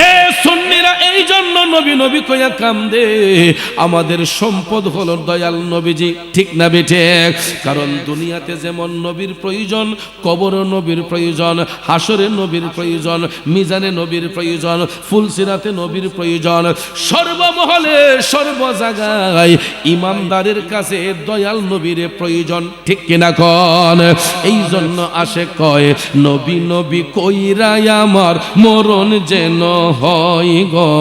Speaker 1: এ সুন্নিরা এই জন্য নবী নবী কইয়া কান্দে, আমাদের সম্পদ হলো দয়াল নবীজি, ঠিক না বেঠে? কারণ দুনিয়াতে যেমন নবীর প্রয়োজন, কবরে নবীর প্রয়োজন, হাসরে নবীর প্রয়োজন, মিজানে নবীর প্রয়োজন, ফুলসিরাতে নবীর প্রয়োজন, সর্বমহলে সর্ব জায়গায় ইমানদারের কাছে দয়াল নবীর প্রয়োজন, ঠিক কিনা কোন? এই জন্য আসে কয় নবী নবী কইরাই আমার মরণ যেন হয় গো,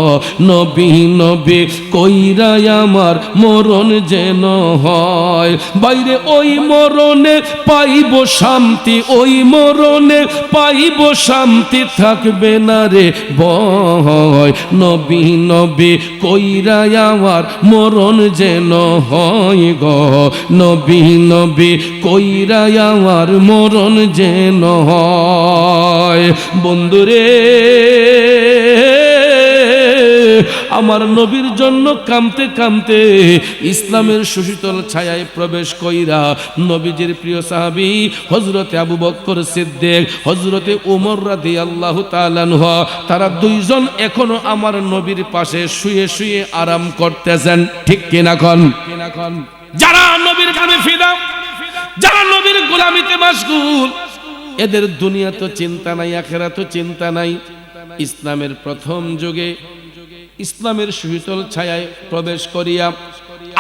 Speaker 1: নবী নবী কইরাই আমার মরণ যেন হয়, বাইরে ওই মরণে পাইব শান্তি, ওই মরণে পাইব শান্তি, থাকবে না রে ভয়, নবী নবী কইরাই আমার মরণ যেন হয় গো, নবী নবী কইরাই আমার মরণ যেন হয়। বন্ধুরে আমার নবীর জন্য কামতে কামতে ইসলামের সুশীতল ছায়ায় প্রবেশ কইরা নবীজির প্রিয় সাহাবী হযরতে আবু বকর সিদ্দিক, হযরতে ওমর রাদিয়াল্লাহু তাআলা আনহু, তারা দুইজন এখনো আমার নবীর পাশে শুয়ে শুয়ে আরাম করতেছেন, ঠিক কিনা কোন? যারা নবীর প্রেমে ফিদা, যারা নবীর গোলামিতে মাশগুল, এদের দুনিয়া তো চিন্তা নাই, আখিরাত তো চিন্তা নাই। ইসলামের প্রথম যুগে ইসলামের সুশীতল ছায়ায় প্রবেশ করিয়া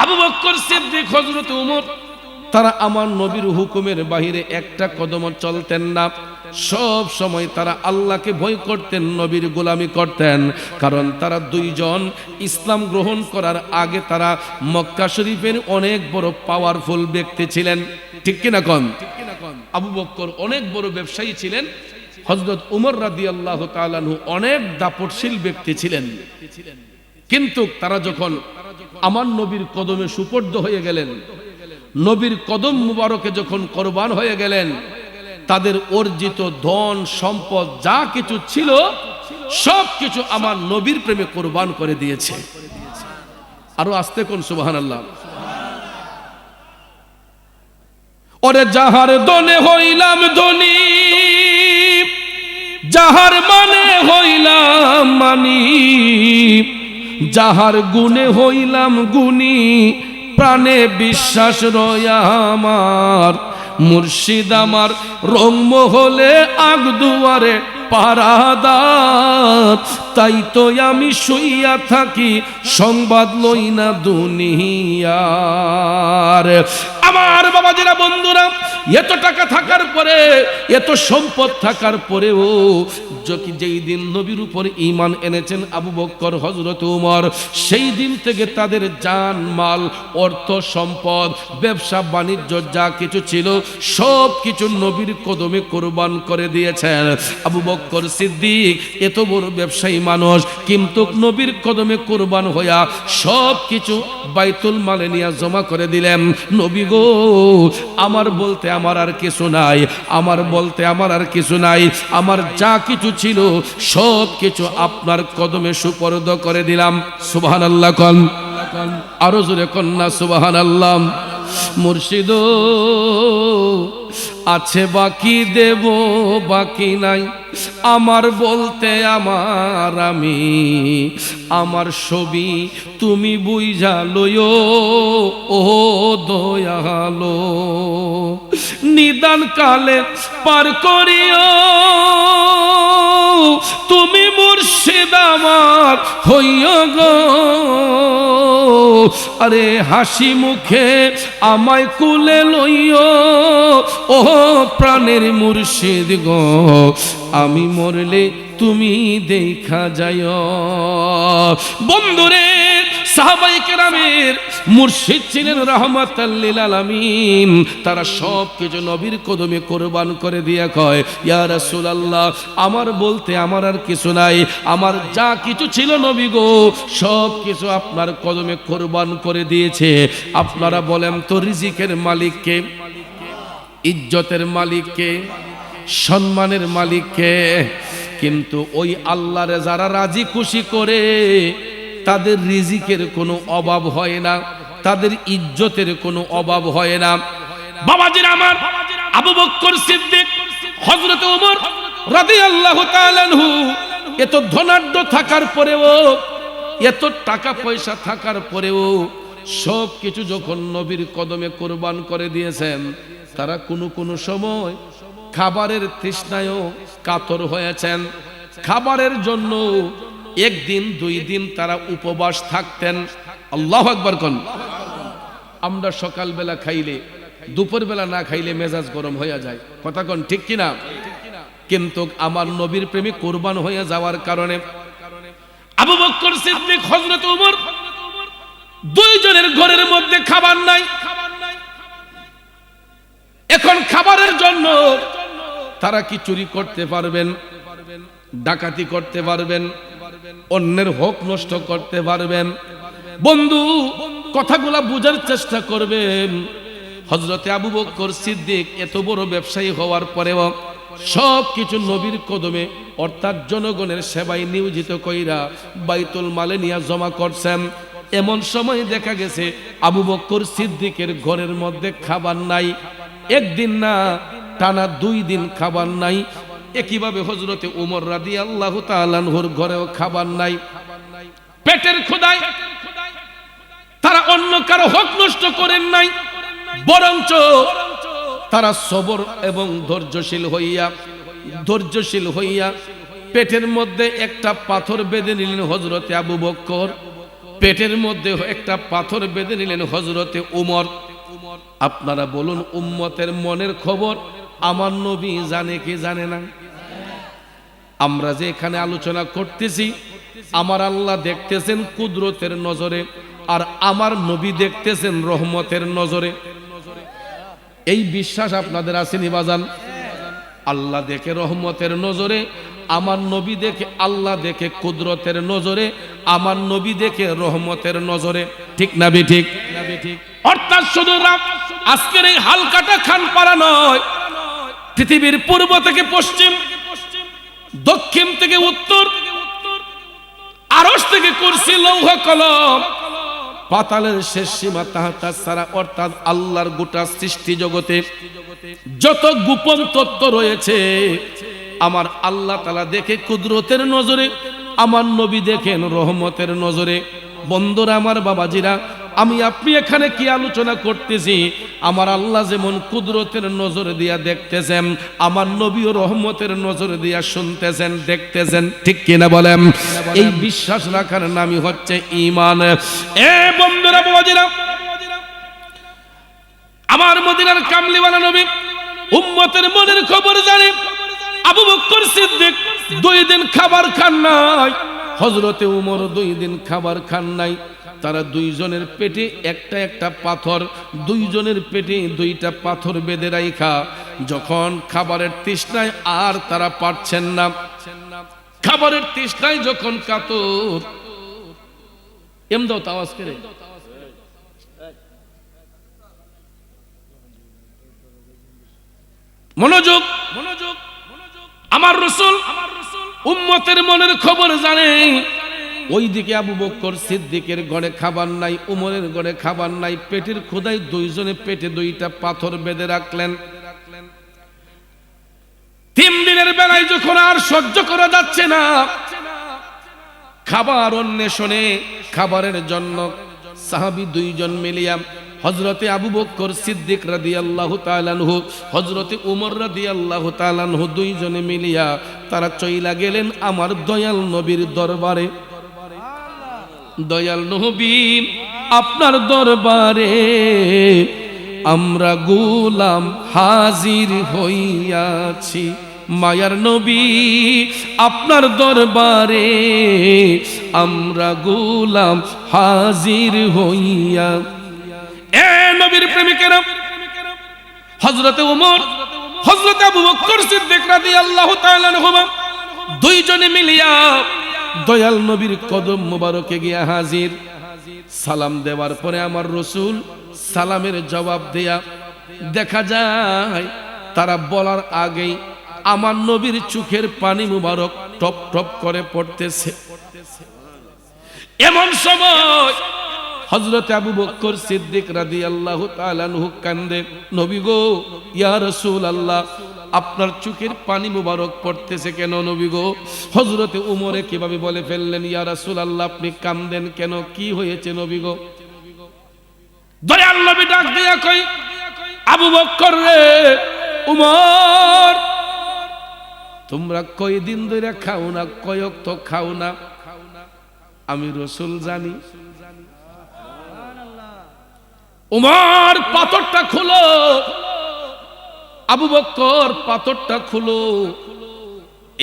Speaker 1: আবু বকর সিদ্দিক, হযরত ওমর, তারা আমার নবীর হুকুমের বাহিরে একটা কদম চলতেন না। সব সময় তারা আল্লাহকে ভয় করতেন, নবীর গোলামি করতেন। কারণ তারা দুইজন ইসলাম গ্রহণ করার আগে তারা মক্কা শরীফের অনেক বড় পাওয়ারফুল ব্যক্তি ছিলেন, ঠিক কিনা কোন? আবু বকর অনেক বড় ব্যবসায়ী ছিলেন, হযরত ওমর রাদিয়াল্লাহু তাআলা আনহু অনেক দাপটশীল ব্যক্তি ছিলেন। কিন্তু তারা যখন আমার নবীর কদমে সুপর্দ হয়ে গেলেন, নবীর কদম মুবারকে যখন কোরবান হয়ে গেলেন, তাদের অর্জিত ধন সম্পদ যা কিছু ছিল সব কিছু আমার নবীর প্রেমে কোরবান করে দিয়েছে। আরো আস্তে কোন সুবহানাল্লাহ। ওরে যাহার দনে হইলাম ধনী, যাহার মানে হইলাম মানি, যাহার গুণে হইলাম গুণী, প্রাণে বিশ্বাস রয়া আমার, মুর্শিদ আমার রংমহলে আগ দুয়ারে পারাদার, তাই তো আমি শুইয়া থাকি সংবাদ লই না দুনিয়ার। আমার বাবাজিরা, বন্ধুরা, এত টাকা থাকার পরে, এত সম্পদ থাকার পরেও যেই দিন নবীর উপর ঈমান এনেছেন আবু বকর, হযরত ওমর, সেই দিন থেকে তাদের জান মাল, অর্থ সম্পদ, ব্যবসা বাণিজ্য যা কিছু ছিল সব কিছু নবীর কদমে কোরবান করে দিয়েছেন। আবু বকর সিদ্দিক এত বড় ব্যবসায়ী মানুষ, কিন্তু নবীর কদমে কোরবান হইয়া সব কিছু বাইতুল মালে নিয়ে জমা করে দিলেন। নবী গো, আমার বলতে আমার আর কিছু নাই, আমার বলতে আমার আর কিছু নাই, আমার যা কিছু ছিল সব কিছু আপনার কদমে সুপর্দ করে দিলাম। সুবহানাল্লাহ কোন, আরো জোরে কন্যা সুবহানাল্লাহ। মুর্শিদ আছে বাকি দেব বাকি নাই, আমার বলতে আমার আমি, আমার ছবি তুমি বুইঝা লইও ও দয়ালো, নিদান কালে পার করিও তুমি মুর্শিদ আমার হইও গো, আরে হাসি মুখে আমায় কুলে লইও ও প্রাণের মুর্শিদ গো, আমি মরলে তুমি দেখা যায়। বন্ধুরে, সাহাবায়ে কেরামের মুর্শিদ ছিলেন রাহমাতাল লিল আলামিন। তারা সব কিছু নবীর কদমে কোরবান করে দিয়া কয়, ইয়া রাসূলুল্লাহ, আমার বলতে আমার আর কিছু নাই, আমার যা কিছু ছিল নবী গো সব কিছু আপনার কদমে কোরবান করে দিয়েছে। আপনারা বলেন তো, রিজিকের মালিক কে? ইজ্জতের মালিক কে? সম্মানের মালিক কে? কিন্তু ওই আল্লাহরে যারা রাজি খুশি করে, তাদের রিজিকের কোনো অভাব হয় না, তাদের ইজ্জতের কোনো অভাব হয় না। বাবাজিরা আমার, আবু বকর সিদ্দিক, হযরত ওমর রাদিয়াল্লাহু তাআলা আনহু এত ধনাঢ্য থাকার পরেও, এত টাকা পয়সা থাকার পরেও সব কিছু যখন নবীর কদমে কোরবান করে দিয়েছেন, তারা কোনো সময় খাবারের তৃষ্ণায়ও কাতর হয়েছেন। খাবারের জন্য একদিন দুই দিন তারা উপবাস থাকতেন। আল্লাহু আকবার কোন। আমরা সকালবেলা খাইলে, দুপুরবেলা না খাইলে মেজাজ গরম হয়ে যায়, কথা কোন ঠিক কিনা? কিন্তু আমার নবীর প্রেমে কোরবান হয়ে যাওয়ার কারণে আবু বকর সিদ্দিক, হযরত ওমর, দুইজনের ঘরের মধ্যে খাবার নাই। এখন খাবারের জন্য তারা কি চুরি করতে পারবেন, ডাকাতি করতে পারবেন, অন্যের হক নষ্ট করতে পারবেন? বন্ধু, কথাগুলা বুঝার চেষ্টা করবেন। হযরতে আবু বকর সিদ্দিক এত বড় ব্যবসায়ী হওয়ার পরেও সব কিছু নবীর কদমে, অর্থাৎ জনগণের সেবায় নিয়োজিত কইরা বাইতুল মালে নিয়ে জমা করছেন। এমন সময় দেখা গেছে আবু বকর সিদ্দিকের ঘরের মধ্যে খাবার নাই। একদিন না, টানা 2 দিন খাবার নাই। একইভাবে হযরতে ওমর রাদিয়াল্লাহু তাআলা আনহুর ঘরেও খাবার নাই। পেটের ক্ষুধায় তারা অন্য কারো হক নষ্ট করেন নাই, বরঞ্চ তারা সবর এবং ধৈর্যশীল হইয়া পেটের মধ্যে একটা পাথর বেঁধে নিলেন হযরতে আবু বকর, পেটের মধ্যে একটা পাথর বেঁধে নিলেন হযরতে ওমর। আপনারা বলুন, উম্মতের মনের খবর আমার নবী জানে কি জানে না? আমরা যে এখানে আলোচনা করতেছি, আমার আল্লাহ দেখতেছেন কুদরতের নজরে, আর আমার নবী দেখতেছেন রহমতের নজরে। এই বিশ্বাস আপনাদের আসেনি বাজান? আল্লাহ দেখে রহমতের নজরে, আমার নবী দেখে, আল্লাহ দেখে কুদরতের নজরে, আমার নবী দেখে রহমতের নজরে। ঠিক না বেঠিক? অর্থাৎ শুধু আজকের এই হালকাটা খানপাড়া নয়, পৃথিবীর পূর্ব থেকে পশ্চিম, দক্ষিণ থেকে উত্তর, আরশ থেকে কুরসি, লৌহ কলম, পাতালের শেষ সীমা তাহাতা সারা, অর্থাৎ আল্লাহর গোটা সৃষ্টি জগতে যত গোপন তত্ত্ব রয়েছে, আমার আল্লাহ তাআলা দেখে কুদরতের নজরে, আমার নবী দেখেন রহমতের নজরে। বন্ধুরা আমার, বাবাজিরা, আমি আপনি এখানে কি আলোচনা করতেছি, আমার আল্লাহ যেমন কুদরতের নজর দিয়া দেখতেছেন, আমার নবীও রহমতের নজর দিয়া শুনতেছেন, দেখতেছেন, ঠিক কিনা বলেন? এই বিশ্বাস রাখার নামই হচ্ছে ঈমান। এ বন্ধুরা, বাবাজিরা, আমার মদিনার কামলিওয়ালা নবী উম্মতের মনের খবর জানে। আবু বকর সিদ্দিক 2 দিন খাবার খান নাই, হযরতে উমর 2 দিন খাবার খান নাই। তারা 2 জনের পেটে একটা একটা পাথর, 2 জনের পেটে 2টা পাথর বেঁধে রাইখা যখন খাবারের তৃষ্ণায় আর তারা পারছেন না, খাবারের তৃষ্ণায় যখন কাতর, এমদাও আওয়াজ করে, মনোযোগ, আমার রাসূল উম্মতের মনের খবর জানে। ওইদিকে আবু বকর সিদ্দিকের ঘরে খাবার নাই, উমরের ঘরে খাবার নাই, পেটের ক্ষুধায় 2 জনে পেটে 2টা পাথর বেঁধে রাখলেন। 3 দিনের বেলায় যখন আর সহ্য করা যাচ্ছে না, খাবার অন্বেষণে, খাবারের জন্য সাহাবী 2 জন মিলিয়া হযরতে আবু বকর সিদ্দিক রাদিয়াল্লাহু তাআলা আনহু, হযরতে উমর রাদিয়াল্লাহু তাআলা আনহু 2 জনে মিলিয়া তারা চইলা গেলেন আমার দয়াল নবীর দরবারে। দয়াল নবী, আপনার দরবারে আমরা গোলাম হাজির হইয়াছি। মায়ার নবী, আপনার দরবারে আমরা গোলাম হাজির হইয়া। এ নবীর প্রেমিকেরা, হযরতে উমর, হযরতে আবু বকর সিদ্দিক রাদিয়াল্লাহু তাআলা আনহুমা 2 জনে মিলিয়া দয়াল নবীর কদম মোবারকে গিয়া হাজির। সালাম দেওয়ার পরে আমার রাসূল সালামের জবাব দেয়া দেখা যায় তারা বলার আগেই আমার নবীর চোখের পানি মুবারক টপ টপ করে পড়তেছে। এমন সময় হযরতে আবু বকর সিদ্দিক রাদিয়াল্লাহু তাআলা আনহু কান্দে, নবী গো, ইয়া রাসূলুল্লাহ, আপনার চোখের পানি মুবারক পড়তেছে কেন নবী গো? হযরতে উমরে কিভাবে বলে ফেললেন, ইয়া রাসূলুল্লাহ, আপনি কাঁদেন কেন, কি হয়েছে নবী গো? দয়াল নবী ডাক দিয়া কই, আবু বকর রে, উমর, তোমরা কয়দিন ধরে খাও না, কয়ক তো খাও না, আমি রাসূল জানি। উমর পাথরটা খুলো, আবু বকর পাথরটা খুলো।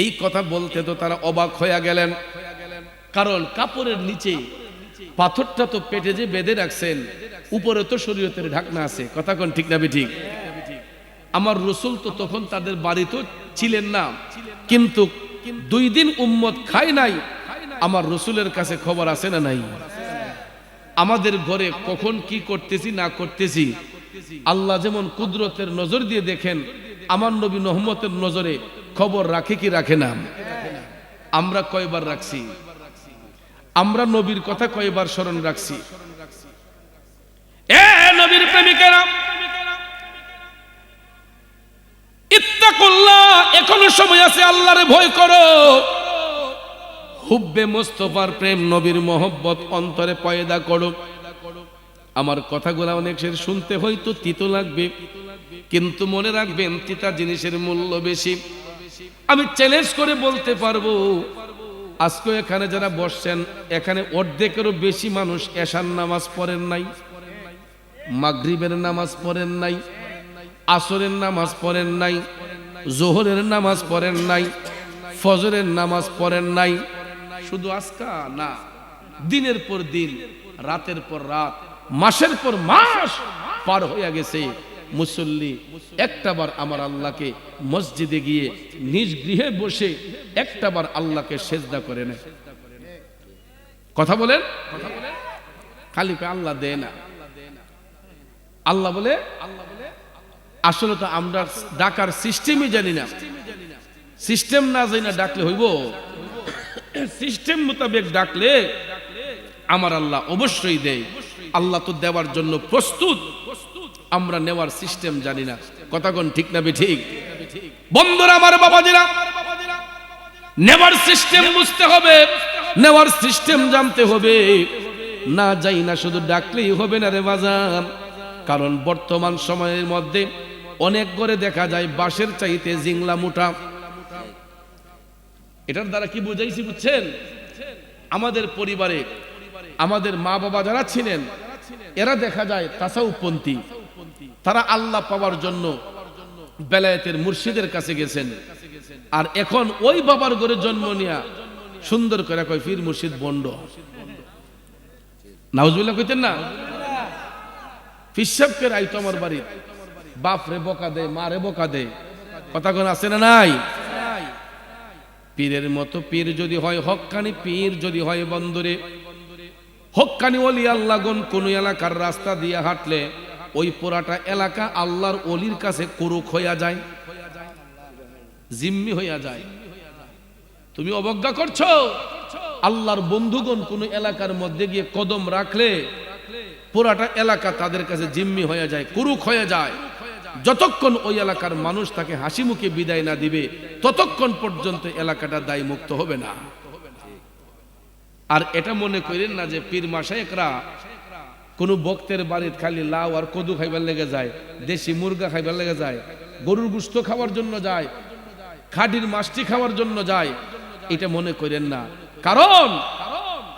Speaker 1: এই কথা বলতে তো তারা অবাক হয়ে গেলেন, কারণ কাপড়ের নিচে পাথরটা তো পেটে যে বেঁধে রাখছেন, উপরে তো শরীয়তের ঢাকনা আছে। কথা কোন ঠিক না ঠিক? আমার রাসূল তো তখন তাদের বাড়িতে ছিলেন না, কিন্তু 2 দিন উম্মত খায় নাই। আমার রাসূলের কাছে খবর আছে না নাই? আমাদের ঘরে কখন কি করতেছি না করতেছি আল্লাহ যেমন কুদরতের নজর দিয়ে দেখেন, আমার নবী রহমতের নজরে খবর রাখে কি রাখে না? আমরা কয়বার রাখছি? আমরা নবীর কথা কয়বার স্মরণ রাখছি? এ নবীর প্রেমিকেরা, ইত্তাকুল্লাহ, এখনো সময় আছে, আল্লাহরে ভয় করো। হুব্বে মুস্তাফার প্রেম, নবীর মহব্বত অন্তরে পয়দা করো। আমার কথাগুলো অনেক শুনতে হয়তো তিতো লাগবে, কিন্তু মনে রাখবেন তিতা জিনিসের মূল্য বেশি। আমি চ্যালেঞ্জ করে বলতে পারবো, আজকে এখানে যারা বসছেন, এখানে অর্ধেকেরও বেশি মানুষ এশার নামাজ পড়েন নাই, মাগরিবের নামাজ পড়েন নাই, আসরের নামাজ পড়েন নাই, জোহরের নামাজ পড়েন নাই, ফজরের নামাজ পড়েন নাই। শুধু আজকা না, দিনের পর দিন, রাতের পর রাত, মাসের পর মাস পার হয়ে গেছে, মুসল্লি একটাবার আমার আল্লাহকে মসজিদে গিয়ে নিজ গৃহে বসে একটাবার আল্লাহকে সেজদা করে নেয়। কথা বলেন, খালি আল্লাহ দেয় না, আল্লাহ বলে। আসলে তো আমরা ডাকার সিস্টেমই জানি না। সিস্টেম না জানি না ডাকলে হইব? সিস্টেম মোতাবেক ডাকলে আমার আল্লাহ অবশ্যই দেয়। আল্লাহ তো দেওয়ার জন্য প্রস্তুত, আমরা নেওয়ার সিস্টেম জানি না। কথা কোন ঠিক না ঠিক? বন্ধুরা আমার, বাবাজিরা, নেওয়ার সিস্টেম বুঝতে হবে, নেওয়ার সিস্টেম জানতে হবে। না যাই না শুধু ডাকলেই হবে না রে বাজান, কারণ বর্তমান সময়ের মধ্যে অনেক ঘরে দেখা যায় বাঁশের চাইতে জিংলা মোটা। এটার দ্বারা কি বুঝাইছি বুঝছেন? আমাদের পরিবারে আমাদের মা বাবা যারা ছিলেন এরা দেখা যায় তাসাউফপন্থী, তারা আল্লাহ পাওয়ার জন্য বেলায়েতের মুর্শিদের কাছে গেছেন, আর এখন ওই বাবার ঘরে জন্ম নিয়া সুন্দর করে কয় পীর মুর্শিদ বন্ড। নাউজুবিল্লাহ কইতেন না? পিসাবকে রাইতো আমার বাড়ি, বাপ রে বকা দেয়, মা রে বকা দেয়, কথা কোন আছে না নাই? পীরের মতো পীর যদি হয়, হক্কানি পীর যদি হয় বন্ধুরে, হক্কানি ওলি আল্লাহগণ কোন এলাকার রাস্তা দিয়ে হাঁটলে ওই পুরাটা এলাকা আল্লাহর ওলির কাছে কুরুক হইয়া যায়, জিম্মি হইয়া যায়। তুমি অবজ্ঞা করছো, আল্লাহর বন্ধুগণ কোন এলাকার মধ্যে গিয়ে কদম রাখলে পুরাটা এলাকা তাদের কাছে জিম্মি হয়ে যায়, কুরুক হয়ে যায়। যতক্ষণ ওই এলাকার মানুষ তাকে হাসি মুখে বিদায় না দিবে ততক্ষণ পর্যন্ত এলাকাটা দায় মুক্ত হবে না। আর এটা মনে করেন না যে পীর মাশায়েখরা কোন ভক্তের বাড়িতে খালি লাউ আর কদু খাইবার লেগে যায়, দেশি মুরগা খাইবার লেগে যায়, গরুর গোশত খাওয়ার জন্য যায়, খাঁটির মাছটি খাওয়ার জন্য যায়, এটা মনে করেন না। কারণ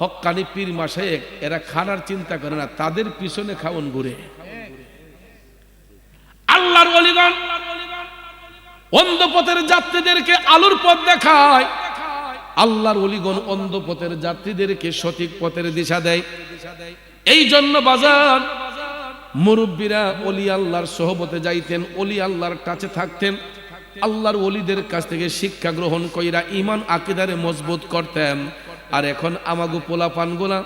Speaker 1: হক্কানি পীর মাশায়েখ এরা খানার চিন্তা করে না, তাদের পিছনে খাওন ঘুরে। আল্লাহর ওলিগণ অন্ধ পথের যাত্রীদেরকে আলোর পথ দেখায়, আল্লাহর ওলিগণ অন্ধ পথের যাত্রীদেরকে সঠিক পথের দিশা দেয়। এই জন্য বাজার মুরব্বীরা ওলি আল্লাহর সোহবতে যাইতেন, ওলি আল্লাহর কাছে থাকতেন, আল্লাহর ওলিদের কাছ থেকে শিক্ষা গ্রহণ কইরা ইমান আকীদারে মজবুত করতেন। আর এখন আমাগো পোলাপানগুলা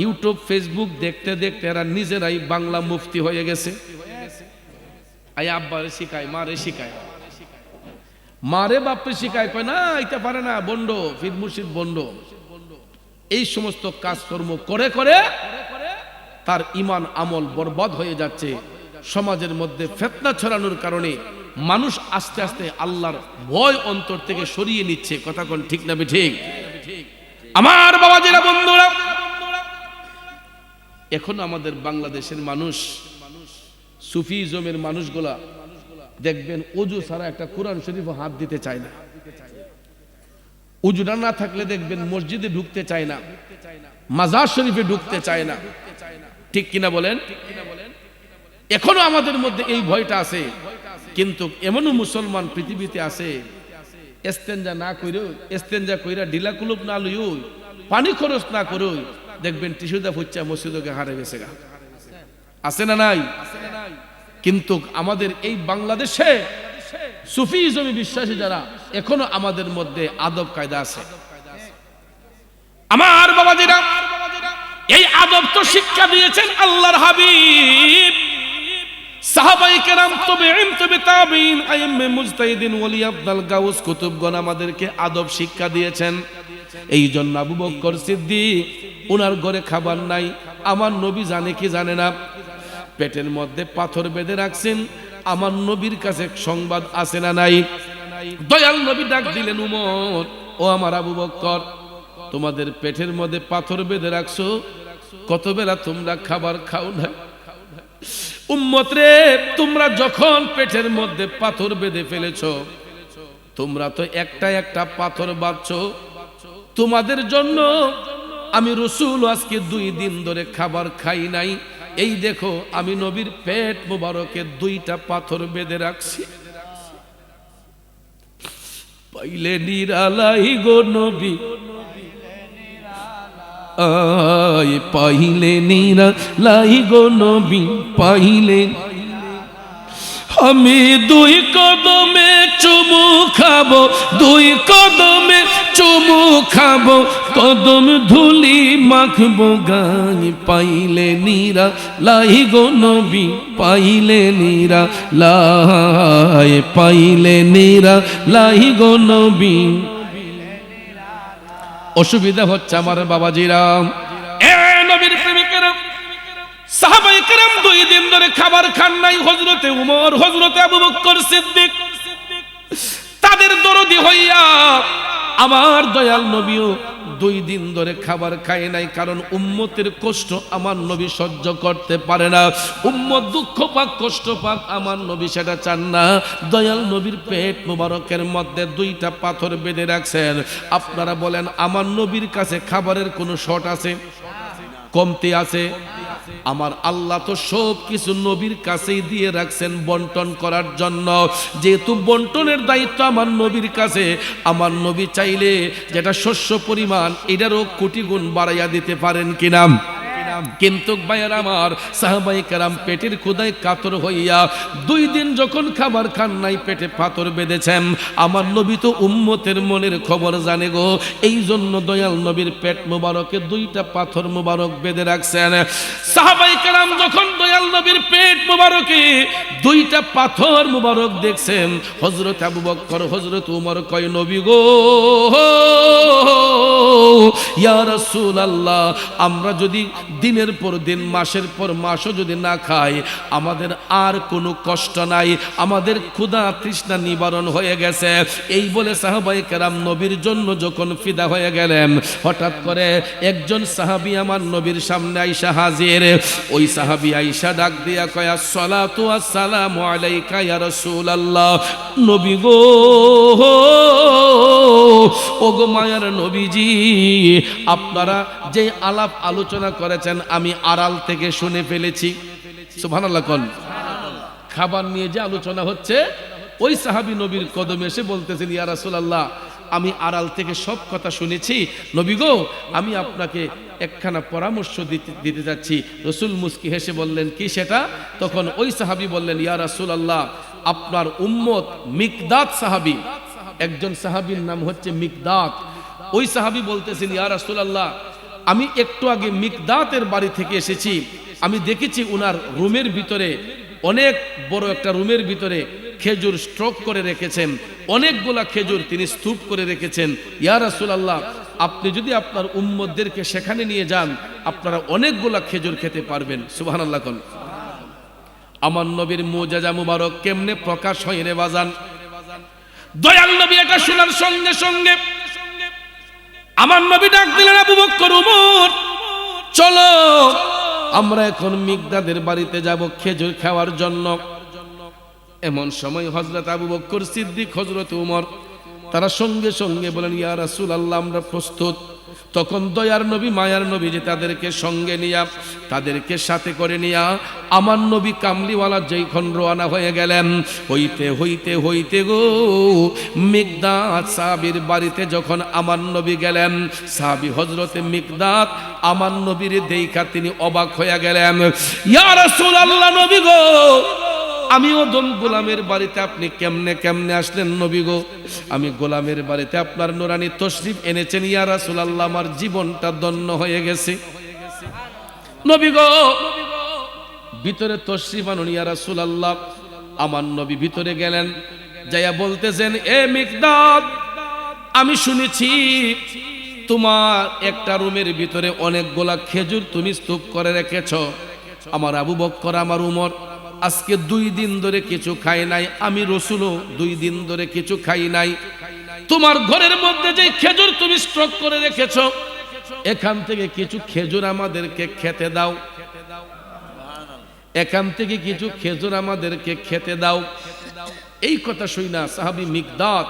Speaker 1: ইউটিউব ফেসবুক দেখতে দেখতে এরা নিজেরাই বাংলা মুফতি হয়ে গেছে। আই আব্বারে শিখায়, মারে শিখায়, মারে বাপরে শিখায়, কয় না এটা পারে না, বন্ড, পীর মুর্শিদ বন্ড। এই সমস্ত কাজকর্ম করে করে তার ইমান আমল বরবাদ হয়ে যাচ্ছে। সমাজের মধ্যে ফিতনা ছড়ানোর কারণে মানুষ আস্তে আস্তে আল্লাহর ভয় অন্তর থেকে সরিয়ে নিচ্ছে। কথা কোন ঠিক না ঠিক? আমার বাবাজিরা, বন্ধুরা, এখন আমাদের বাংলাদেশের মানুষ, সুফিজমের মানুষগুলা দেখবেন ওযু ছাড়া একটা কোরআন শরীফ হাত দিতে চায় না, ওযুটা না থাকলে দেখবেন মসজিদে ঢুকতে চায় না, মাজার শরীফে ঢুকতে চায় না। ঠিক কিনা বলেন? এখনো আমাদের মধ্যে এই ভয়টা আছে। কিন্তু এমনও মুসলমান পৃথিবীতে আছে ইস্তেঞ্জা না কইরো, ইস্তেঞ্জা কইরা ঢিলা কুলুপ না লইও, পানি খরচ না করো, দেখবেন টিস্যুদা ফুচ্চা মসজিদকে হারে গেছে গা। আছে না নাই? কিন্তু আমাদের এই বাংলাদেশে সুফিজমে বিশ্বাসী যারা, এখনো আমাদের মধ্যে আদব কায়দা আছে। আমার বাবাজিরা, এই আদব তো শিক্ষা দিয়েছেন আল্লাহর হাবিব, সাহাবায়ে কেরাম, তাবেঈন, তাবেঈন, আইম্মে মুজতাহিদিন, ওলি আফদাল, গাউস, কুতুবগণ আমাদেরকে আদব শিক্ষা দিয়েছেন। এই জন্য আবু বকর সিদ্দিক ওনার ঘরে খাবার নাই, আমার নবী জানে কি জানে না, পেটের মধ্যে পাথর বেঁধে রাখছেন। আমার নবীর কাছে সংবাদ আছে না নাই? দয়াল নবী ডাক দিলেন, উমর, ও আমার আবু বকর, তোমাদের পেটের মধ্যে পাথর বেঁধে রাখছো, কত বেলা তোমরা খাবার খাও না? উম্মত রে, তোমরা যখন পেটের মধ্যে পাথর বেঁধে ফেলেছো, তোমরা তো একটা একটা পাথর বাঁধছো, তোমাদের জন্য আমি রাসূল আজকে 2 দিন ধরে খাবার খাই নাই। এই দেখো, আমি নবীর পেট মোবারকে 2টা পাথর বেঁধে রাখছি। পাইলে নিরালাই গো নবী, আয় পাইলে নিরালাই গো নবী, পাইলে আমি 2 কদমে চুমু খাবো, 2 কদমে চুমু খাবো, কদম ধুলি মাখবো গায়ে। পাইলে নিরালাই গো নবী, পাইলে নিরালাই, পাইলে নিরালাই গো নবী। অসুবিধা হচ্ছে আমার বাবাজিরা, এ নবীর প্রেমিকেরা, সাহাবায়ে কেরাম 2 দিন ধরে খাবার খান নাই। হযরতে উমর, হযরতে আবু বকর সিদ্দিক তাদের দরদি হইয়া আমার দয়াল নবীও 2 দিন ধরে খাবার খায় নাই, কারণ উম্মতের কষ্ট আমার নবী সহ্য করতে পারে না। উম্মত দুঃখ পাক, কষ্ট পাক, আমার নবী সেটা চান না। দয়াল নবীর পেট মোবারকের মধ্যে 2টা পাথর বেঁধে রাখছেন। আপনারা বলেন, আমার নবীর কাছে খাবারের কোনো শর্ট আছে? কমতি আছে? আমার আল্লাহ তো সব কিছু নবীর কাছেই দিয়ে রাখছেন বন্টন করার জন্য। যেহেতু বন্টনের দায়িত্ব আমার নবীর কাছে, আমার নবী চাইলে যেটা শস্য পরিমাণ এটারও কোটি গুণ বাড়াইয়া দিতে পারেন কিনা? কিন্তু ভাইয়ের আমার, সাহাবায়ে কেরাম পেটের ক্ষুধায় কাতর হইয়া 2 দিন যখন খাবার খান নাই, পেটে পাথর বেঁধেছেন। আমার নবী তো উম্মতের মনের খবর জানে গো, এই জন্য দয়াল নবীর পেট মোবারকে 2টা পাথর মোবারক বেঁধে রাখছেন। সাহাবায়ে কেরাম যখন দয়াল নবীর পেট মোবারকে 2টা পাথর মোবারক দেখছেন, হযরত আবু বকর, হযরত উমর কয়, নবী গো, ইয়া রাসূলুল্লাহ, আমরা যদি দিনের পর দিন, মাসের পর মাসও যদি না খাই, আমাদের আর কোনো কষ্ট নাই, আমাদের ক্ষুধা তৃষ্ণা নিবারণ হয়ে গেছে। এই বলে সাহাবায়ে কেরাম নবীর জন্য যখন ফিদা হয়ে গেলেন, হঠাৎ করে একজন সাহাবী আমার নবীর সামনে আইসা হাজির। ওই সাহাবী আইসা ডাক দিয়া কয়, আসসালাতু আসসালামু আলাইকা ইয়া রাসূলুল্লাহ। নবী গো, ওগো মায়ার নবীজি, আপনারা যে আলাপ আলোচনা করেছেন আমি আড়াল থেকে শুনে ফেলেছি। সুবহানাল্লাহ কোন। খাবার নিয়ে যে আলোচনা হচ্ছে, ওই সাহাবী নবীর কদমে এসে বলতেছেন, ইয়া রাসূলুল্লাহ, আমি আড়াল থেকে সব কথা শুনেছি। নবী গো, আমি আপনাকে একখানা পরামর্শ দিতে যাচ্ছি। রাসূল মুস্কি হেসে বললেন, কি সেটা? তখন ওই সাহাবী বললেন, ইয়া রাসূলুল্লাহ, আপনার উম্মত মিকদাদ সাহাবী, একজন সাহাবীর নাম হচ্ছে মিকদাদ। ওই সাহাবী বলতেছেন, ইয়া রাসূলুল্লাহ, আমি একটু আগে মিকদাতের বাড়ি থেকে এসেছি। আমি দেখেছি উনার রুমের ভিতরে, অনেক বড় একটা রুমের ভিতরে খেজুর স্টক করে রেখেছেন, অনেকগুলা খেজুর তিনি স্তূপ করে রেখেছেন। ইয়া রাসূলুল্লাহ, আপনি যদি আপনার উম্মতদেরকে সেখানে নিয়ে যান, আপনারা অনেকগুলা খেজুর খেতে পারবেন। সুবহানাল্লাহ কোন। আমার নবীর মুজিজা মুবারক কেমনে প্রকাশ হয় রে বাজান। দয়াল নবী এটা শোনার সঙ্গে সঙ্গে আমার নবী ডাক দিলেন, আবু বকর, উমর, চলো আমরা এখন মিকদাদের বাড়িতে যাব খেজুর খাওয়ার জন্য। এমন সময় হযরত আবু বকর সিদ্দিক, হযরত উমর, তারা সঙ্গে সঙ্গে বলেন, ইয়া রাসূলুল্লাহ, আমরা প্রস্তুত। তখন দয়ার নবী, মায়ার নবী যে তাদেরকে সঙ্গে নিয়া, তাদেরকে সাথে করে নিয়া আমার নবী কামলিওয়ালা যেইখন রওনা হয়ে গেলেন। হইতে হইতে হইতে গো, মিকদাদ সাহাবীর বাড়িতে যখন আমার নবী গেলেন, সাহাবী হযরতে মিকদাদ আমার নবীর দেইখা তিনি অবাক হয়ে গেলেন। ইয়া রাসূলুল্লাহ, নবী গো, আমিও দম গোলামের বাড়িতে আপনি কেমনে কেমনে আসলেন? নবী গো, আমি গোলামের বাড়িতে আপনার নুরানি তশরিফ এনেছেন। ইয়া রাসূলুল্লাহ, আমার জীবনটা ধন্য হয়ে গেছে। নবী গো, ভিতরে তশরিফ আনুন। ইয়া রাসূলুল্লাহ, আমার নবী ভিতরে গেলেন, যাইয়া বলতেছেন, এ মিকদাদ, আমি শুনেছি তোমার একটা রুমের ভিতরে অনেকগুলা খেজুর তুমি স্তূপ করে রেখেছ। আমার আবু বকর, আমার উমর আজকে 2 দিন ধরে কিছু খাই নাই, আমি রাসূলও 2 দিন ধরে কিছু খাই নাই। তোমার ঘরের মধ্যে যে খেজুর তুমি স্টক করে রেখেছো, এখান থেকে কিছু খেজুর আমাদেরকে খেতে দাও, এখান থেকে কিছু খেজুর আমাদেরকে খেতে দাও। এই কথা শুনা সাহাবী মিকদাদ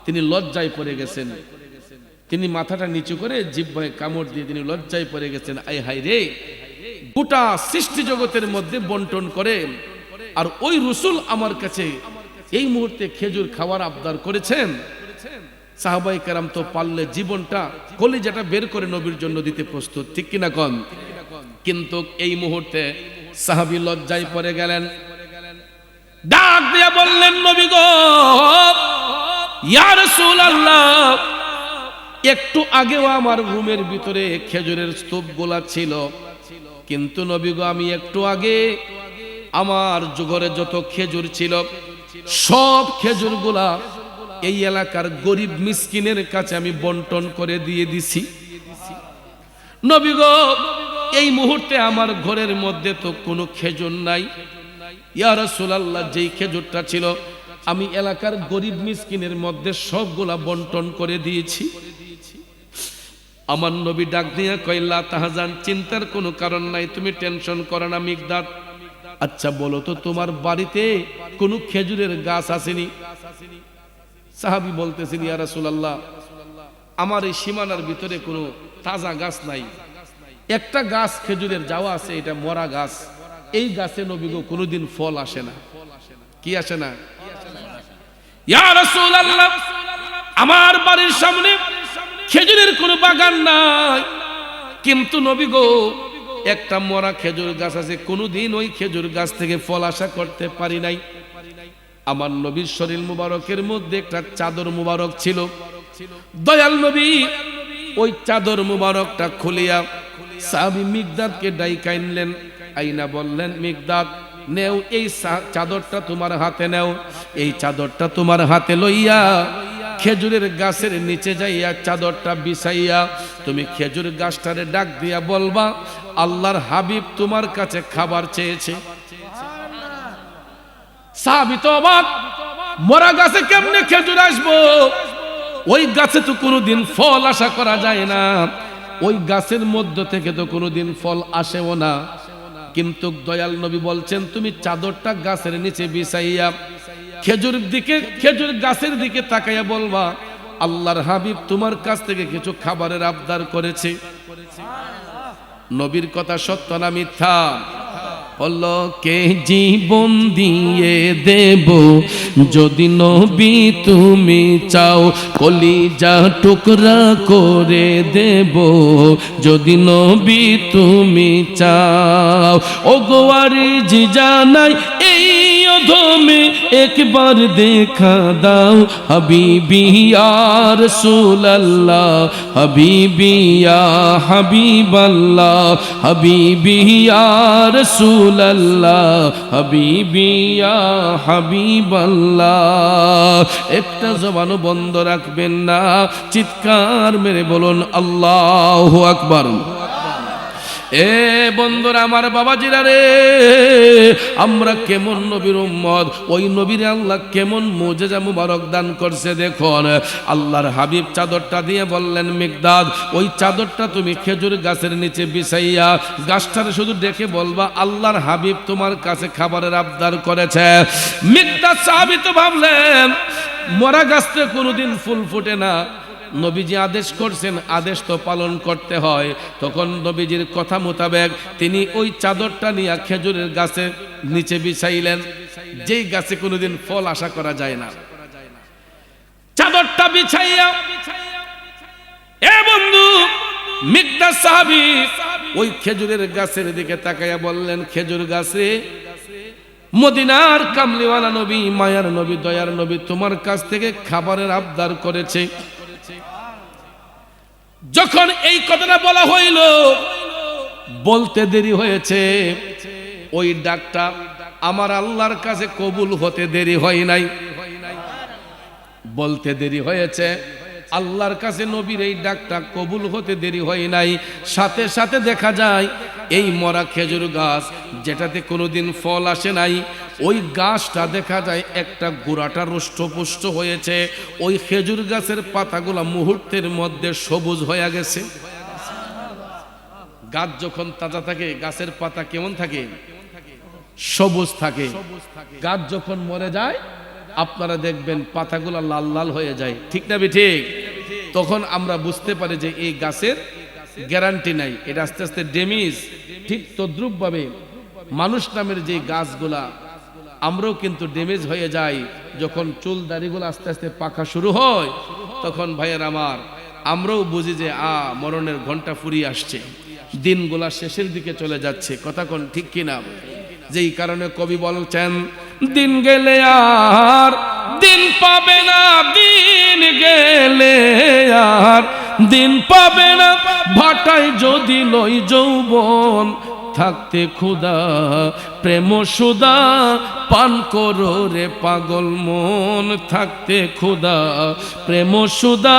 Speaker 1: তিনি লজ্জায় পড়ে গেছেন। তিনি মাথাটা নিচু করে জিহ্বায় কামড় দিয়ে তিনি লজ্জায় পড়ে গেছেন। আয় হায় রে, গোটা সৃষ্টি জগতের মধ্যে বন্টন করে, আর ওই রাসূল আমার কাছে এই মুহূর্তে খেজুর খাওয়ার আবদার করেছেন। সাহাবায়ে কেরাম তো পারলে জীবনটা, কলিজাটা বের করে নবীর জন্য দিতে প্রস্তুত, ঠিক কিনা কন? কিন্তু এই মুহূর্তে সাহাবী লজ্জায় পড়ে গেলেন, ডাক দিয়া বললেন, নবী গো, ইয়া রাসূলুল্লাহ, একটু আগেও আমার রুমের ভিতরে খেজুরের স্তূপগুলা ছিল, কিন্তু নবী গো, আমি একটু আগে আমার ঘরে যত খেজুর ছিল সব খেজুরগুলা এই এলাকার গরিব মিসকিনের কাছে আমি বন্টন করে দিয়ে দিছি। নবী গো, এই মুহূর্তে আমার ঘরের মধ্যে তো কোনো খেজুর নাই। ইয়া রাসূলুল্লাহ, যেই খেজুরটা ছিল আমি এলাকার গরিব মিসকিনের মধ্যে সবগুলা বন্টন করে দিয়েছি। আমার নবী ডাক দিয়া কয় লা তাহজান, চিন্তার কোনো কারণ নাই, তুমি টেনশন করো না মিকদাদ। আচ্ছা বলো তো তোমার বাড়িতে কোনো খেজুরের গাছ আসেনি? সাহাবী বলতেছেন ইয়া রাসূলুল্লাহ, আমার এই সীমানার ভিতরে কোনো তাজা গাছ নাই, একটা গাছ খেজুরের যাওয়া আছে, এটা মরা গাছ। এই গাছে নবী গো কোনোদিন ফল আসে না। কি আসে না? ইয়া রাসূলুল্লাহ, আমার বাড়ির সামনে খেজুরের কোনো বাগান নাই, কিন্তু নবী গো একটা মরা খেজুর গাছ আছে, কোনোদিন ওই খেজুর গাছ থেকে ফল আশা করতে পারি নাই। আমার নবীর শরীর মুবারকের মধ্যে একটা চাদর মুবারক ছিল। দয়াল নবী ওই চাদর মুবারকটা খুলিয়া সাহাবী মিকদাদকে ডাইকা আনলেন, আইনা বললেন, মিকদাদ নেও, এই চাদরটা তোমার হাতে নেও, এই চাদরটা তোমার হাতে লইয়া খেজুরের গাছের নিচে যাইয়া চাদরটা বিছাইয়া তুমি খেজুর গাছটারে ডাক দিয়া বলবা, আল্লাহর হাবিব তোমার কাছে খাবার চেয়েছে। সাহাবী তো অবাক, মরা গাছে কেমনে খেজুর আসবো? ওই গাছে তো কোনোদিন ফল আশা করা যায় না, ওই গাছের মধ্য থেকে তো কোনোদিন ফল আসেও না। কিন্তু দয়াল নবী বলছেন, তুমি চাদরটা গাছের নিচে বিছাইয়া খেজুর গাছের দিকে তাকাইয়া বলবা, আল্লাহর হাবিব তোমার কাছ থেকে কিছু খাবারের আবদার করেছে। নবীর কথা সত্য না মিথ্যা? বললো, কে জীবন দিয়ে দেব যদি নবী তুমি চাও, কলিজা টুকরা করে দেব যদি নবী তুমি চাও। ও গোয়ারি জি জানাই এই অধমে একবার দেখা দাও, হাবিবি ইয়া রাসূলুল্লাহ, হাবিবি ইয়া হাবিবাল্লাহ, হাবিবি ইয়া রাসূল হাবিবি ইয়া হাবিবাল্লাহ। একটা জবানও বন্ধ রাখবেন না, চিৎকার মেরে বলুন আল্লাহু আকবার। এ বন্ধুরা আমার, বাবাজিরা রে, আমরা কেমন নবীর উম্মত, ওই নবীর আল্লাহ কেমন মুজিজা মুবারক দান করছে দেখুন। আল্লাহর হাবিব চাদরটা দিয়ে বললেন, মিকদাদ ওই চাদরটা তুমি খেজুর গাছের নিচে বিছাইয়া গাছটারে শুধু ডেকে বলবা, আল্লাহর হাবিব তোমার কাছে খাবারের আবদার করেছে। মিকদাদ সাহাবী তো ভাবলেন, মরা গাছতে কোনোদিন ফুল ফুটে না, নবীজি আদেশ করছেন, আদেশ তো পালন করতে হয়। তখন নবীজির কথা মোতাবেক তিনি ওই চাদরটা নিয়ে খেজুরের গাছের নিচে বিছাইলেন, যেই গাছে কোনোদিন ফল আশা করা যায় না। চাদরটা বিছাইয়া এ বন্ধু মিকদাদ সাহাবী ওই খেজুরের গাছের দিকে তাকাইয়া বললেন, খেজুর গাছে মদিনার কামলিওয়ালা নবী, মায়ার নবী, দয়ার নবী তোমার কাছ থেকে খাবারের আবদার করেছে। যখন এই কথাটা বলা হইল, বলতে দেরি হয়েছে, ওই ডাকটা আমার আল্লাহর কাছে কবুল হতে দেরি হয় নাই। বলতে দেরি হয়েছে, আল্লাহর কাছে নবীর এই ডাকটা কবুল হতে দেরি হয় নাই। সাথে সাথে দেখা যায় এই মরা খেজুর গাছ যেটাতে কোনোদিন ফল আসে নাই, ওই গাছটা দেখা যায় একটা গোড়াটা রুষ্টপুষ্ট হয়েছে। ওই খেজুর গাছের পাতাগুলা মুহূর্তের মধ্যে সবুজ হয়ে গেছে। গাছ যখন তাজা থাকে, গাছের পাতা কেমন থাকে? সবুজ থাকে। গাছ যখন মরে যায় আপনারা দেখবেন পাতাগুলা লাল লাল হয়ে যায়, ঠিক না ঠিক? তখন আমরা বুঝতে পারি যে এই গাছের গ্যারান্টি নাই, এটা আস্তে আস্তে ড্যামেজ। ঠিক তদ্রুপ ভাবে মানুষ নামের যে গাছগুলা আমরাও কিন্তু ড্যামেজ হয়ে যাই। যখন চুল দাড়িগুলো আস্তে আস্তে পাকা শুরু হয়, তখন ভাইয়ের আমার আমরাও বুঝি যে মরণের ঘন্টা ফুরিয়ে আসছে, দিনগুলা শেষের দিকে চলে যাচ্ছে। কথা কোন ঠিক কিনা? যেই কারণে কবি বলছেন, দিন গেলে আর দিন পাবে না, দিন গেলে আর দিন পাবে না, ভাটায় যদি লই যৌবন, থাকতে ক্ষুধা প্রেম সুদা পান করো রে পাগল মন, থাকতে ক্ষুধা প্রেম সুদা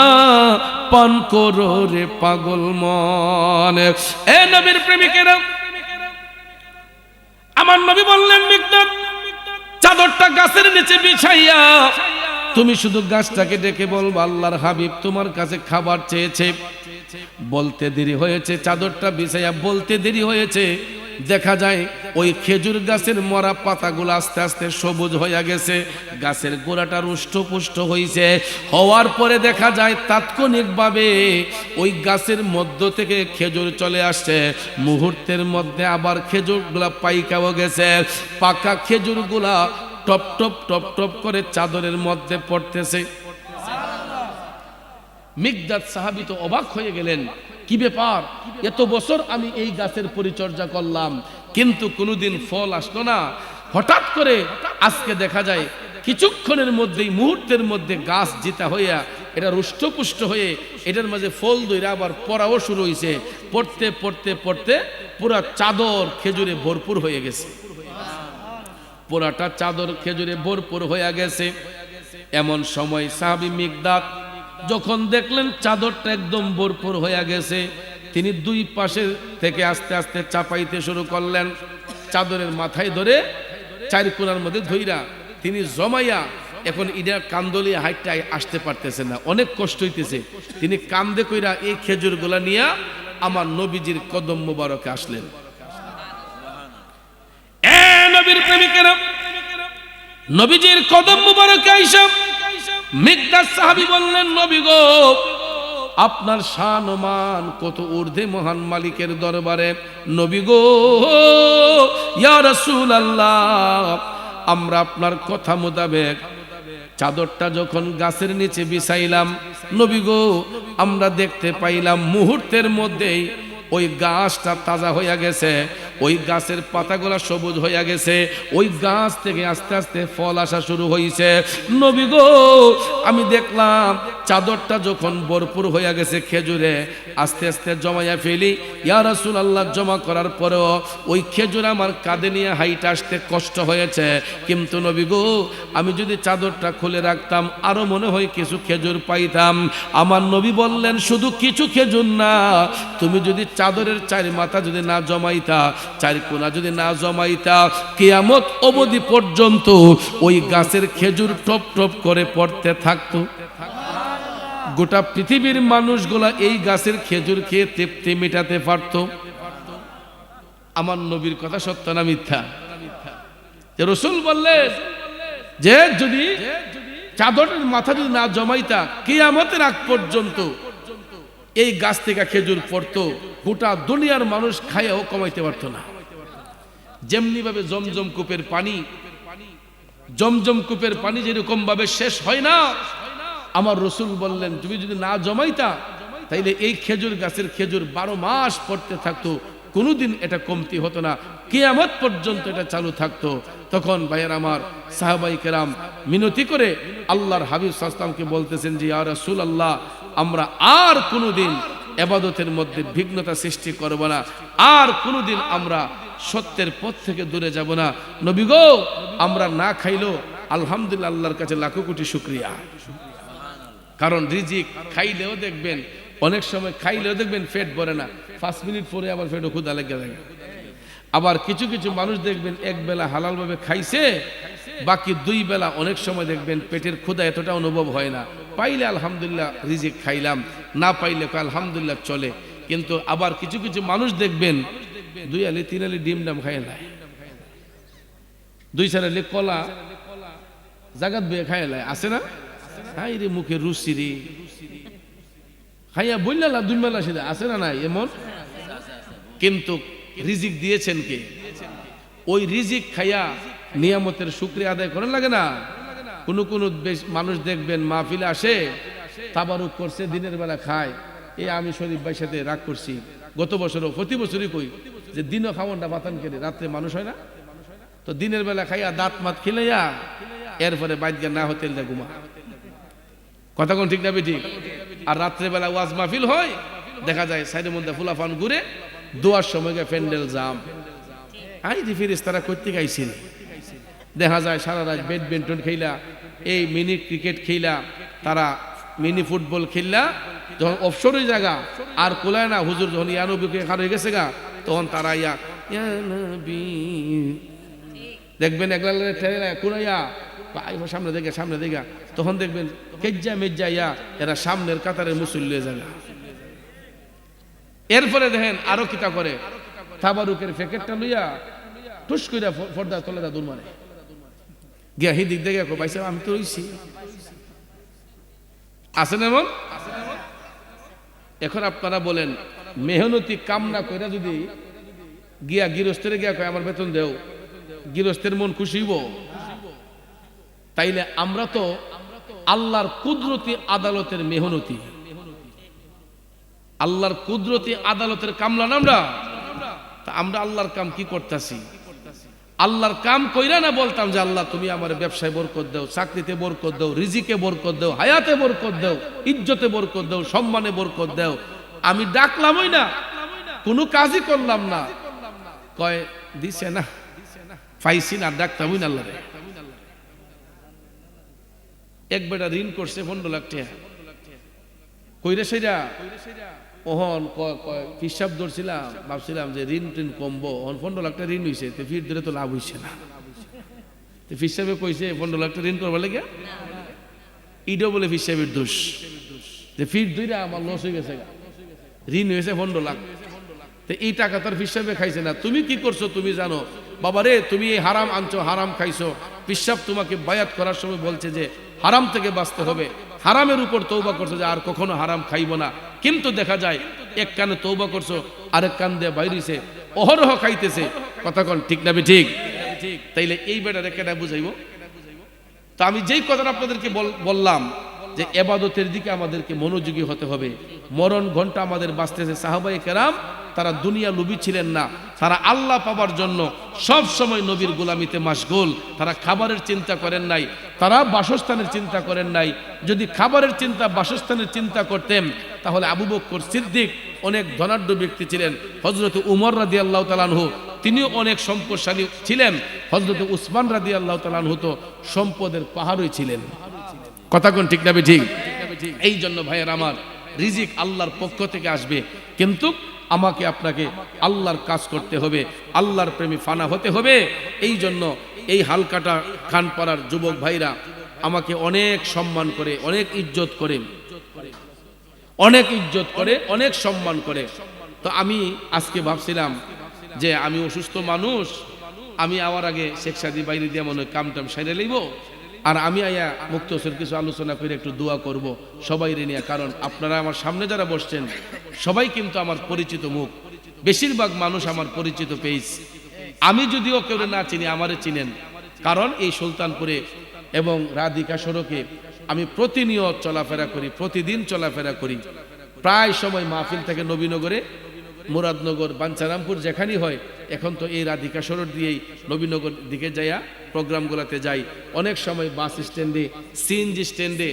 Speaker 1: পান করো রে পাগল মন। এ নবীর প্রেমিকেরা, আমার নবী বললেন, মিকদাদ চাদরটা গাছের নিচে বিছাইয়া তুমি শুধু গাছটাকে ডেকে বলবা, আল্লাহর হাবিব তোমার কাছে খাবার চেয়েছে। বলতে দেরি হয়েছে, চাদরটা বিছাইয়া বলতে দেরি হয়েছে, দেখা যায় ওই খেজুর গাছের মরা পাতাগুলো আস্তে আস্তে সবুজ হয়ে গেছে, গাছের গোড়াটা রুষ্টপুষ্ট হয়েছে। হওয়ার পরে দেখা যায় তাৎক্ষণিকভাবে ওই গাছের মধ্য থেকে খেজুর চলে আসছে, মুহূর্তের মধ্যে আবার খেজুরগুলা পাইকাও গেছে। পাকা খেজুরগুলা টপ টপ টপ টপ করে চাদরের মধ্যে পড়তেছে। মিকদাদ সাহাবী তো অবাক হয়ে গেলেন, কি ব্যাপার, এত বছর আমি এই গাছের পরিচর্যা করলাম কিন্তু কোনোদিন ফল আসলো না, হঠাৎ করে আজকে দেখা যায় কিছুক্ষণের মধ্যেই, মুহূর্তের মধ্যে গাছ জিতা হইয়া এটা রুষ্টপুষ্ট হয়ে এটার মাঝে ফল ধরে আবার পড়াও শুরু হয়েছে। পড়তে পড়তে পড়তে পুরা চাদর খেজুরে ভরপুর হয়ে গেছে, পুরাটা চাদর খেজুরে ভরপুর হয়ে গেছে। এমন সময় সাহাবী মিকদাদ যখন দেখলেন চাদরটা একদম ভরপুর হয়ে গেছে, তিনি দুই পাশে থেকে আস্তে আস্তে চাপাইতে শুরু করলেন। চাদরের মাথায় ধরে চার কোণার মধ্যে ধইরা তিনি জমাইয়া, এখন ইডা কান্দলিয়া হাইটটা আসতে পারতেছে না, অনেক কষ্ট হইতেছে। তিনি কান্দে কইরা এই খেজুরগুলা নিয়ে আমার নবীজির কদম মোবারকে আসলেন। এ নবীর প্রেমিকেরা, নবীজির কদম মোবারকে আইসা মিকদাদ সাহাবী বললেন, নবী গো, আপনার শান ও মান কত ঊর্ধ্বে মহান মালিকের দরবারে। নবী গো, ইয়া রাসূলুল্লাহ, আমরা আপনার কথা মোতাবেক চাদরটা যখন গাছের নিচে বিছাইলাম, নবী গো, আমরা দেখতে পাইলাম মুহূর্তের মধ্যেই ওই গাছটা তাজা হইয়া গেছে, ওই গাছের পাতাগুলা সবুজ হইয়া গেছে, ওই গাছ থেকে আস্তে আস্তে ফল আসা শুরু হয়েছে। নবী গো, আমি দেখলাম চাদরটা যখন ভরপুর হইয়া গেছে খেজুরে, আস্তে আস্তে জমাইয়া ফেলি। ইয়া রাসূলুল্লাহ, জমা করার পরেও ওই খেজুর আমার কাঁধে নিয়ে হাইটা আসতে কষ্ট হয়েছে, কিন্তু নবী গো, আমি যদি চাদরটা খুলে রাখতাম আরো মনে হয় কিছু খেজুর পাইতাম। আমার নবী বললেন, শুধু কিছু খেজুর না, তুমি যদি চাদরের চার মাথা যদি না জমাইতা, চার কোণা যদি না জমাইতা, কিয়ামত অবধি পর্যন্ত ওই গাছের খেজুর টপ টপ করে পড়তে থাকতো। গোটা পৃথিবীর মানুষগুলা এই গাছের খেজুর খেয়ে তৃপ্তি মেটাতে পারত। আমার নবীর কথা সত্য না মিথ্যা? রাসূল বললেন যে যদি চাদরের মাথা যদি না জমাইতা, কিয়ামতের আগ পর্যন্ত এই গাছ থেকে খেজুর পড়তো, গোটা দুনিয়ার মানুষ খাইয়াও কমাইতে পারতো না। যেমনি ভাবে জমজম কূপের পানি, জমজম কূপের পানি যেরকম ভাবে শেষ হয় না, আমার রাসূল বললেন তুমি যদি না জমাইতা তাইলে এই খেজুর গাছের খেজুর 12 মাস পড়তে থাকতো, কোনোদিন এটা কমতি হতো না, কিয়ামত পর্যন্ত এটা চালু থাকতো। তখন ভাইয়ের আমার, সাহাবাই কেরাম মিনতি করে আল্লাহর হাবিব সাল্লাল্লাহু আলাইহি ওয়াসাল্লামকে বলতেছেন যে ইয়া রাসূলুল্লাহ, আমরা আর কোনোদিন ইবাদতের মধ্যে বিঘ্নতা সৃষ্টি করব না, আর কোনোদিন আমরা সত্যের পথ থেকে দূরে যাব না। নবী গো, আমরা না খাইলেও আলহামদুলিল্লাহ আল্লাহর কাছে লাখো কোটি শুকরিয়া। কারণ রিজিক খাইলেও দেখবেন, অনেক সময় খাইলেও দেখবেন পেট ভরে না, 5 মিনিট পরে আবার পেটে ক্ষুধা লেগে যায়। আবার কিছু কিছু মানুষ দেখবেন এক বেলা হালালভাবে খাইছে, বাকি 2 বেলা অনেক সময় দেখবেন পেটের ক্ষুধা এতটা অনুভব হয় না। পাইলে আলহামদুলিল্লাহ রিজিক খাইলাম, না পাইলে আলহামদুলিল্লাহ চলে। কিন্তু আবার কিছু কিছু মানুষ দেখবেন 2 আলি 3 আলি ডিম ডাম খায় না, 2-4 আলি কলা জাগাত বয়ে খায় না, আছে না? হাই রে মুখে রুচি রে, খাইয়া বললা 2 বেলা সেটা আছে না? নাই এমন? কিন্তু রিজিক দিয়েছেন কে? ওই রিজিক খাইয়া নিয়ামতের শুকরিয়া আদায় করেন লাগে না? কোন কোন মানুষ দেখবেন মাহফিলে আসে, তাবারুক করছে, দিনের বেলা খায়। এই আমি শরীফ ভাইয়ের সাথে রাগ করছি গত বছরও, প্রতি বছরই কই যে দিনও খাওয়ানটা বাতান কেড়ে, রাত্রে মানুষ হয় না, তো দিনের বেলা খাইয়া দাঁত মাত খিলাইয়া এরপরে বাইদগা না হোটেল যা ঘুমা। কথা কোন ঠিক না বেঠিক? আর রাত্রেবেলা ওয়াজ মাহফিল হয়, দেখা যায় সাইডের মধ্যে ফুলাফান ঘুরে, দোয়ার সময় প্যান্ডেল জাম। আই দি ফেরেশতারা করতে গাইছিল, দেখা যায় সারা রাত ব্যাডমিন্টন খেলা, এই মিনি ক্রিকেট খেলা, তারা মিনি ফুটবল খেললা, যখন অবসরের জায়গা আর কোলায় না, হুজুর যখন ইয়ানবীকে খার হয়ে গেছে গা, তখন তারা ইয়া নবী দেখবেন একলা ঠেলা কোনাইয়া সামনে দেখে সামনে দেখা, তখন দেখবেন কেজ্জা মেজ্জা ইয়া এরা সামনের কাতারের মুসল্লি জায়গা। এরপরে দেখেন আরো কিতা করে, তাবারুকের প্যাকেটটা লইয়া টুস কইরা পর্দা তলে দা দূর মারে গিয়া হি দিক দেখে ভাই সাহেব আমি তো রইছি আছেন এমন। এখন আপনারা বলেন মেহনতি কাম না কইরা যদি গিয়া গৃহস্থের গিয়া কয় আমার বেতন দেও, গৃহস্থের মন খুশি হইব? তাইলে আমরা তো আল্লাহর কুদরতি আদালতের মেহনতি, আল্লাহর কুদরতি আদালতের কামলা না আমরা। তা আমরা আল্লাহর কাম কি করতেছি? আল্লাহর কাম কইরা না বলতাম যে আল্লাহ তুমি আমার ব্যবসায় বরকত দাও, চাকরিতে বরকত দাও, রিজিকে বরকত দাও, হায়াতে বরকত দাও, ইজ্জতে বরকত দাও, সম্মানে বরকত দাও। আমি ডাকলামই না, কোনো কাজই করলাম না, কয় দিছে না, পাইছি না, ডাকতামই না আল্লাহরে। এক বেটা ঋণ করছে 15 লাখ টাকা, কইরে সেরা ওহন হিসাব ধরছিলাম, ভাবছিলাম যে ঋণ টিন কমবো, 15 লাখ টাকা ঋণ হয়েছে, ফির ধরে তো লাভ হইছে না। হিসাবে কইছে 15 লাখ টাকা ঋণ করবার লেগে, ইডো বলে হিসাবের দোষ, যে ফির ধরে আমার লস হয়ে গেছে, ঋণ হয়েছে 15 লাখ। তো এই টাকা তার হিসাবে খাইছে না। তুমি কি করছো তুমি জানো বাবা রে, তুমি এই হারাম আনছো, হারাম খাইছো। হিসাব তোমাকে বায়াত করার সময় বলছে যে হারাম থেকে বাঁচতে হবে, হারামের উপর তওবা করছো যে আর কখনো হারাম খাইব না, কিন্তু দেখা যায় এক কানে তওবা করছো, আরেক কান দিয়ে বাইরেছে, অহরহ খাইতেছে। কথা কোন ঠিক না? ঠিক। তাইলে এই বেটা রেখেটা বুঝাইবো। তো আমি যেই কথাটা আপনাদেরকে বললাম যে ইবাদতের দিকে আমাদেরকে মনোযোগী হতে হবে। মরণ ঘন্টা আমাদের বাঁচতেছে। সাহাবায়ে কেরাম তারা দুনিয়া লোভী ছিলেন না, তারা আল্লাহ পাবার জন্য সব সময় নবীর গোলামিতে মাশগুল। তারা খাবারের চিন্তা করেন নাই, তারা বাসস্থানের চিন্তা করেন নাই। যদি খাবারের চিন্তা, বাসস্থানের চিন্তা করতেন তাহলে আবু বকর সিদ্দিক অনেক ধনাঢ্য ব্যক্তি ছিলেন, হযরত উমর রাদিয়াল্লাহু তাআলা আনহু তিনিও অনেক সম্পদশালী ছিলেন, হযরত উসমান রাদিয়াল্লাহু তাআলা আনহু তো সম্পদের পাহাড়ই ছিলেন। কথা কোন ঠিক না? ঠিক। এই জন্য ভাইয়ের আমার, রিজিক আল্লাহর পক্ষ থেকে আসবে, কিন্তু আমাকে আপনাকে আল্লাহর কাজ করতে হবে, আল্লাহর প্রেমী ফানা হতে হবে। এই জন্য এই হালকাটা খানপাড়ার যুবক ভাইরা আমাকে অনেক সম্মান করে, অনেক ইজ্জত করে, অনেক ইজ্জত করে, অনেক সম্মান করে। তো আমি আজকে ভাবছিলাম যে আমি অসুস্থ মানুষ, আমি আওয়ার আগে শেখ সাদি বাইরে দিয়ে মনে কাম টাম সাইরে লইব, আর আমি আয়া মুক্তসর কিছু আলোচনা করে একটু দোয়া করব সবাই নিয়ে। কারণ আপনারা আমার সামনে যারা বসছেন সবাই কিন্তু আমার পরিচিত মুখ, বেশিরভাগ মানুষ আমার পরিচিত পেজ। আমি যদিও কেউ না চিনি, আমারে চিনেন, কারণ এই সুলতানপুরে এবং রাধিকা সড়কে আমি প্রতিনিয়ত চলাফেরা করি, প্রতিদিন চলাফেরা করি। প্রায় সময় মাহফিল থেকে নবীনগরে, মুরাদনগর, বাঞ্ছারামপুর যেখানেই হয়, এখন তো এই রাধিকা সড়ক দিয়েই নবীনগর দিকে যাইয়া প্রোগ্রামগুলোতে যাই। অনেক সময় বাস স্ট্যান্ডে, সিএনজি স্ট্যান্ডে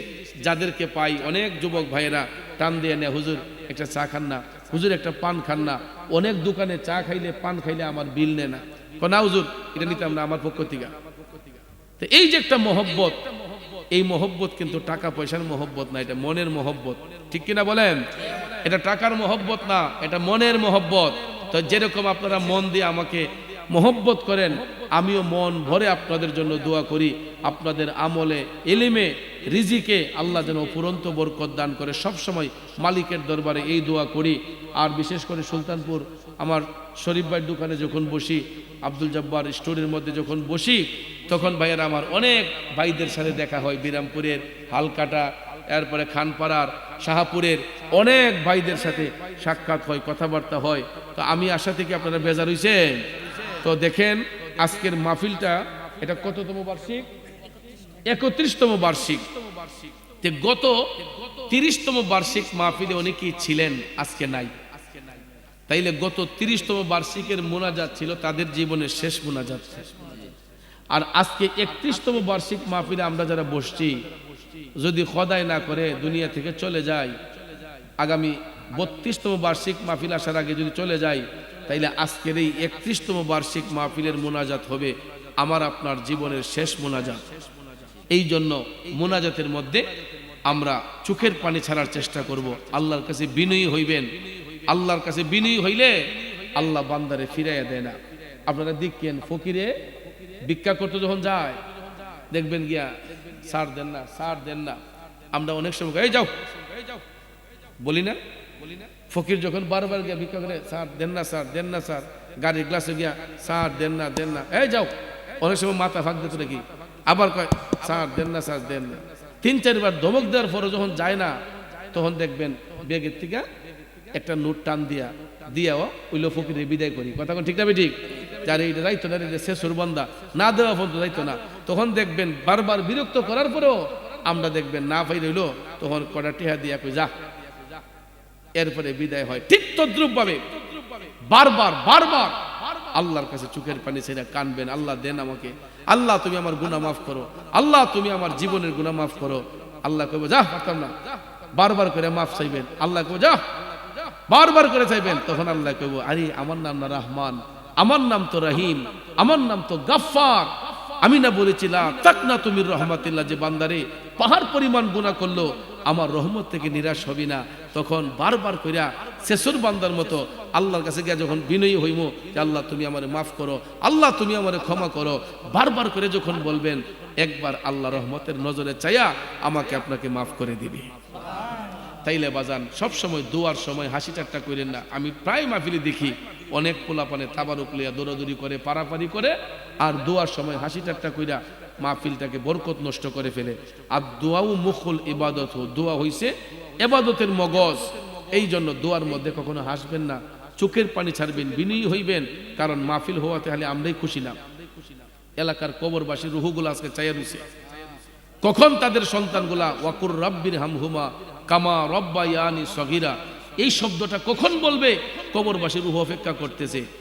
Speaker 1: যাদেরকে পাই, অনেক যুবক ভাইয়েরা টান দিয়ে নেয়, হুজুর একটা চা খান না, হুজুর একটা পান খান না। অনেক দোকানে চা খাইলে, পান খাইলে আমার বিল নেয় না, না হুজুর এটা নিতাম না আমার পক্ষ থেকে। তো এই যে একটা মহব্বত, এই মহব্বত কিন্তু টাকা পয়সার মহব্বত না, এটা মনের মহব্বত। ঠিক কিনা বলেন? এটা টাকার মহব্বত না, এটা মনের মহব্বত। তো যেরকম আপনারা মন দিয়ে আমাকে মহব্বত করেন, আমিও মন ভরে আপনাদের জন্য দোয়া করি। আপনাদের আমলে, এলিমে, রিজিকে আল্লাহ যেন অফুরন্ত বরকত দান করে, সব সময় মালিকের দরবারে এই দোয়া করি। আর বিশেষ করে সুলতানপুর আমার শরীফ ভাইয়ের দোকানে যখন বসি, আব্দুল জব্বার স্টোরের মধ্যে যখন বসি, তখন ভাইয়েরা আমার অনেক ভাইদের সাথে দেখা হয়, বিরামপুরের, হালকাটা, এরপরে খানপাড়ার, শাহপুরের অনেক ভাইদের সাথে সাক্ষাৎ হয়, কথাবার্তা হয়। তো আমি আশা থেকে আপনারা বেজার হইছেন। তো দেখেন আজকের মাহফিলটা, এটা কততম বার্ষিক? 31তম বার্ষিক। গত 30তম বার্ষিক মাহফিলে অনেকেই ছিলেন, আজকে নাই। তাইলে গত 30তম বার্ষিকের মোনাজাত ছিল তাদের জীবনের শেষ মোনাজাত, আর আজকে 31তম বার্ষিক মাহফিলে আমরা যারা বসছি, যদি খোদাই না করে দুনিয়া থেকে চলে যায়, আগামী 32তম বার্ষিক মাহফিল আসার আগে যদি চলে যায়, তাইলে আজকের এই 31তম বার্ষিক মাহফিলের মোনাজাত হবে আমার আপনার জীবনের শেষ মোনাজাত। এই জন্য মোনাজাতের মধ্যে আমরা চোখের পানি ছাড়ার চেষ্টা করব। আল্লাহর কাছে বিনয়ী হইবেন। আল্লাহর কাছে বিনয়ী হইলে আল্লাহ বান্দারে ফিরাইয়া দেয় না। আপনারা দেখেন ফকিরে ভিক্ষা করতে যখন যায়, দেখবেন গিয়া সার দেন না, সার দেন না। আমরা অনেক সময় এই যাও বলি না, ফকির যখন বারবার গিয়া ভিক্ষা করে, স্যার দেন না স্যার, দেন না স্যার, গাড়ির গ্লাসে গিয়া স্যার দেন না, দেন না, এই যাও, অনেক সময় মাথা ফাঁক দিত নাকি, আবার কয় স্যার দেন না স্যার, দেন না। 3-4 বার ধমক দেওয়ার পরে যখন যায় না, তখন দেখবেন ব্যাগের থেকে একটা নোট টান দিয়াও ওইল ফকিরে বিদায় করি। কথা ঠিক না ঠিক? যার এইটা যাইতো না, শেষর বান্দা না দেওয়া পর্যন্ত যাইতো না, তখন দেখবেন বারবার বিরক্ত করার পরেও আমরা দেখবেন না পাই রইল, তখন কটা টেহা দিয়া কই যা, এরপরে বিদায় হয়। ঠিক তদ্রুপ ভাবে বারবার বারবার আল্লাহর কাছে চোখের পানি ছেড়ে কানবেন, আল্লাহ দেন আমাকে, আল্লাহ তুমি আমার গুনাহ মাফ করো, আল্লাহ তুমি আমার জীবনের গুনাহ মাফ করো। আল্লাহ কইব যা, পারতাম না, বারবার করে মাফ চাইবেন, আল্লাহ কইব যা, বারবার করে চাইবেন, তখন আল্লাহ কইব আরে আমার নাম না রহমান, আমার নাম তো রহিম, আমার নাম তো গাফফার, আমি না বলেছিলাম তাকনা তুমি রহমাতিল্লাহ, যে বান্দারে পাহাড় পরিমাণ গুনাহ করলো আমার রহমত থেকে নিরাশ হবি না। তখন বারবার কইরা শেষর বান্দার মতো আল্লাহর কাছে গিয়া যখন বিনয়ী হইমু যে আল্লাহ তুমি আমারে মাফ করো, আল্লাহ তুমি আমারে ক্ষমা করো, বারবার করে যখন বলবেন, একবার আল্লাহ রহমতের নজরে চাইয়া আমাকে আপনাকে মাফ করে দিবে। তাইলে বাজান সব সময় দোয়ার সময় হাসি ঠাট্টা করেন না। আমি প্রায় মাহফিলে দেখি অনেক পোলাপানে তাবারুক লিয়া দৌড়াদৌড়ি করে, পারাপারি করে, আর দোয়ার সময় হাসি ঠাট্টা কইরা মাহফিলটাকে বরকত নষ্ট করে ফেলে। আর দোয়াও মুখুল ইবাদত, দোয়া হইছে ইবাদতের মগজ। এই জন্য দোয়ার মধ্যে কখনো হাসবেন না, চোখের পানি ছাড়বেন, বিনয়ী হইবেন, কারণ মাহফিল হওয়াতে হলে আমরাই খুশি না। এলাকার কবরবাসী রুহুগুলো আজকে চাইয়া রইছে, কখন তাদের সন্তানগুলা ওয়াকুর রাব্বির হামহুমা কামা রব্বায়ানি সগীরা এই শব্দটা কখন বলবে, কবরবাসী রুহ অপেক্ষা করতেছে।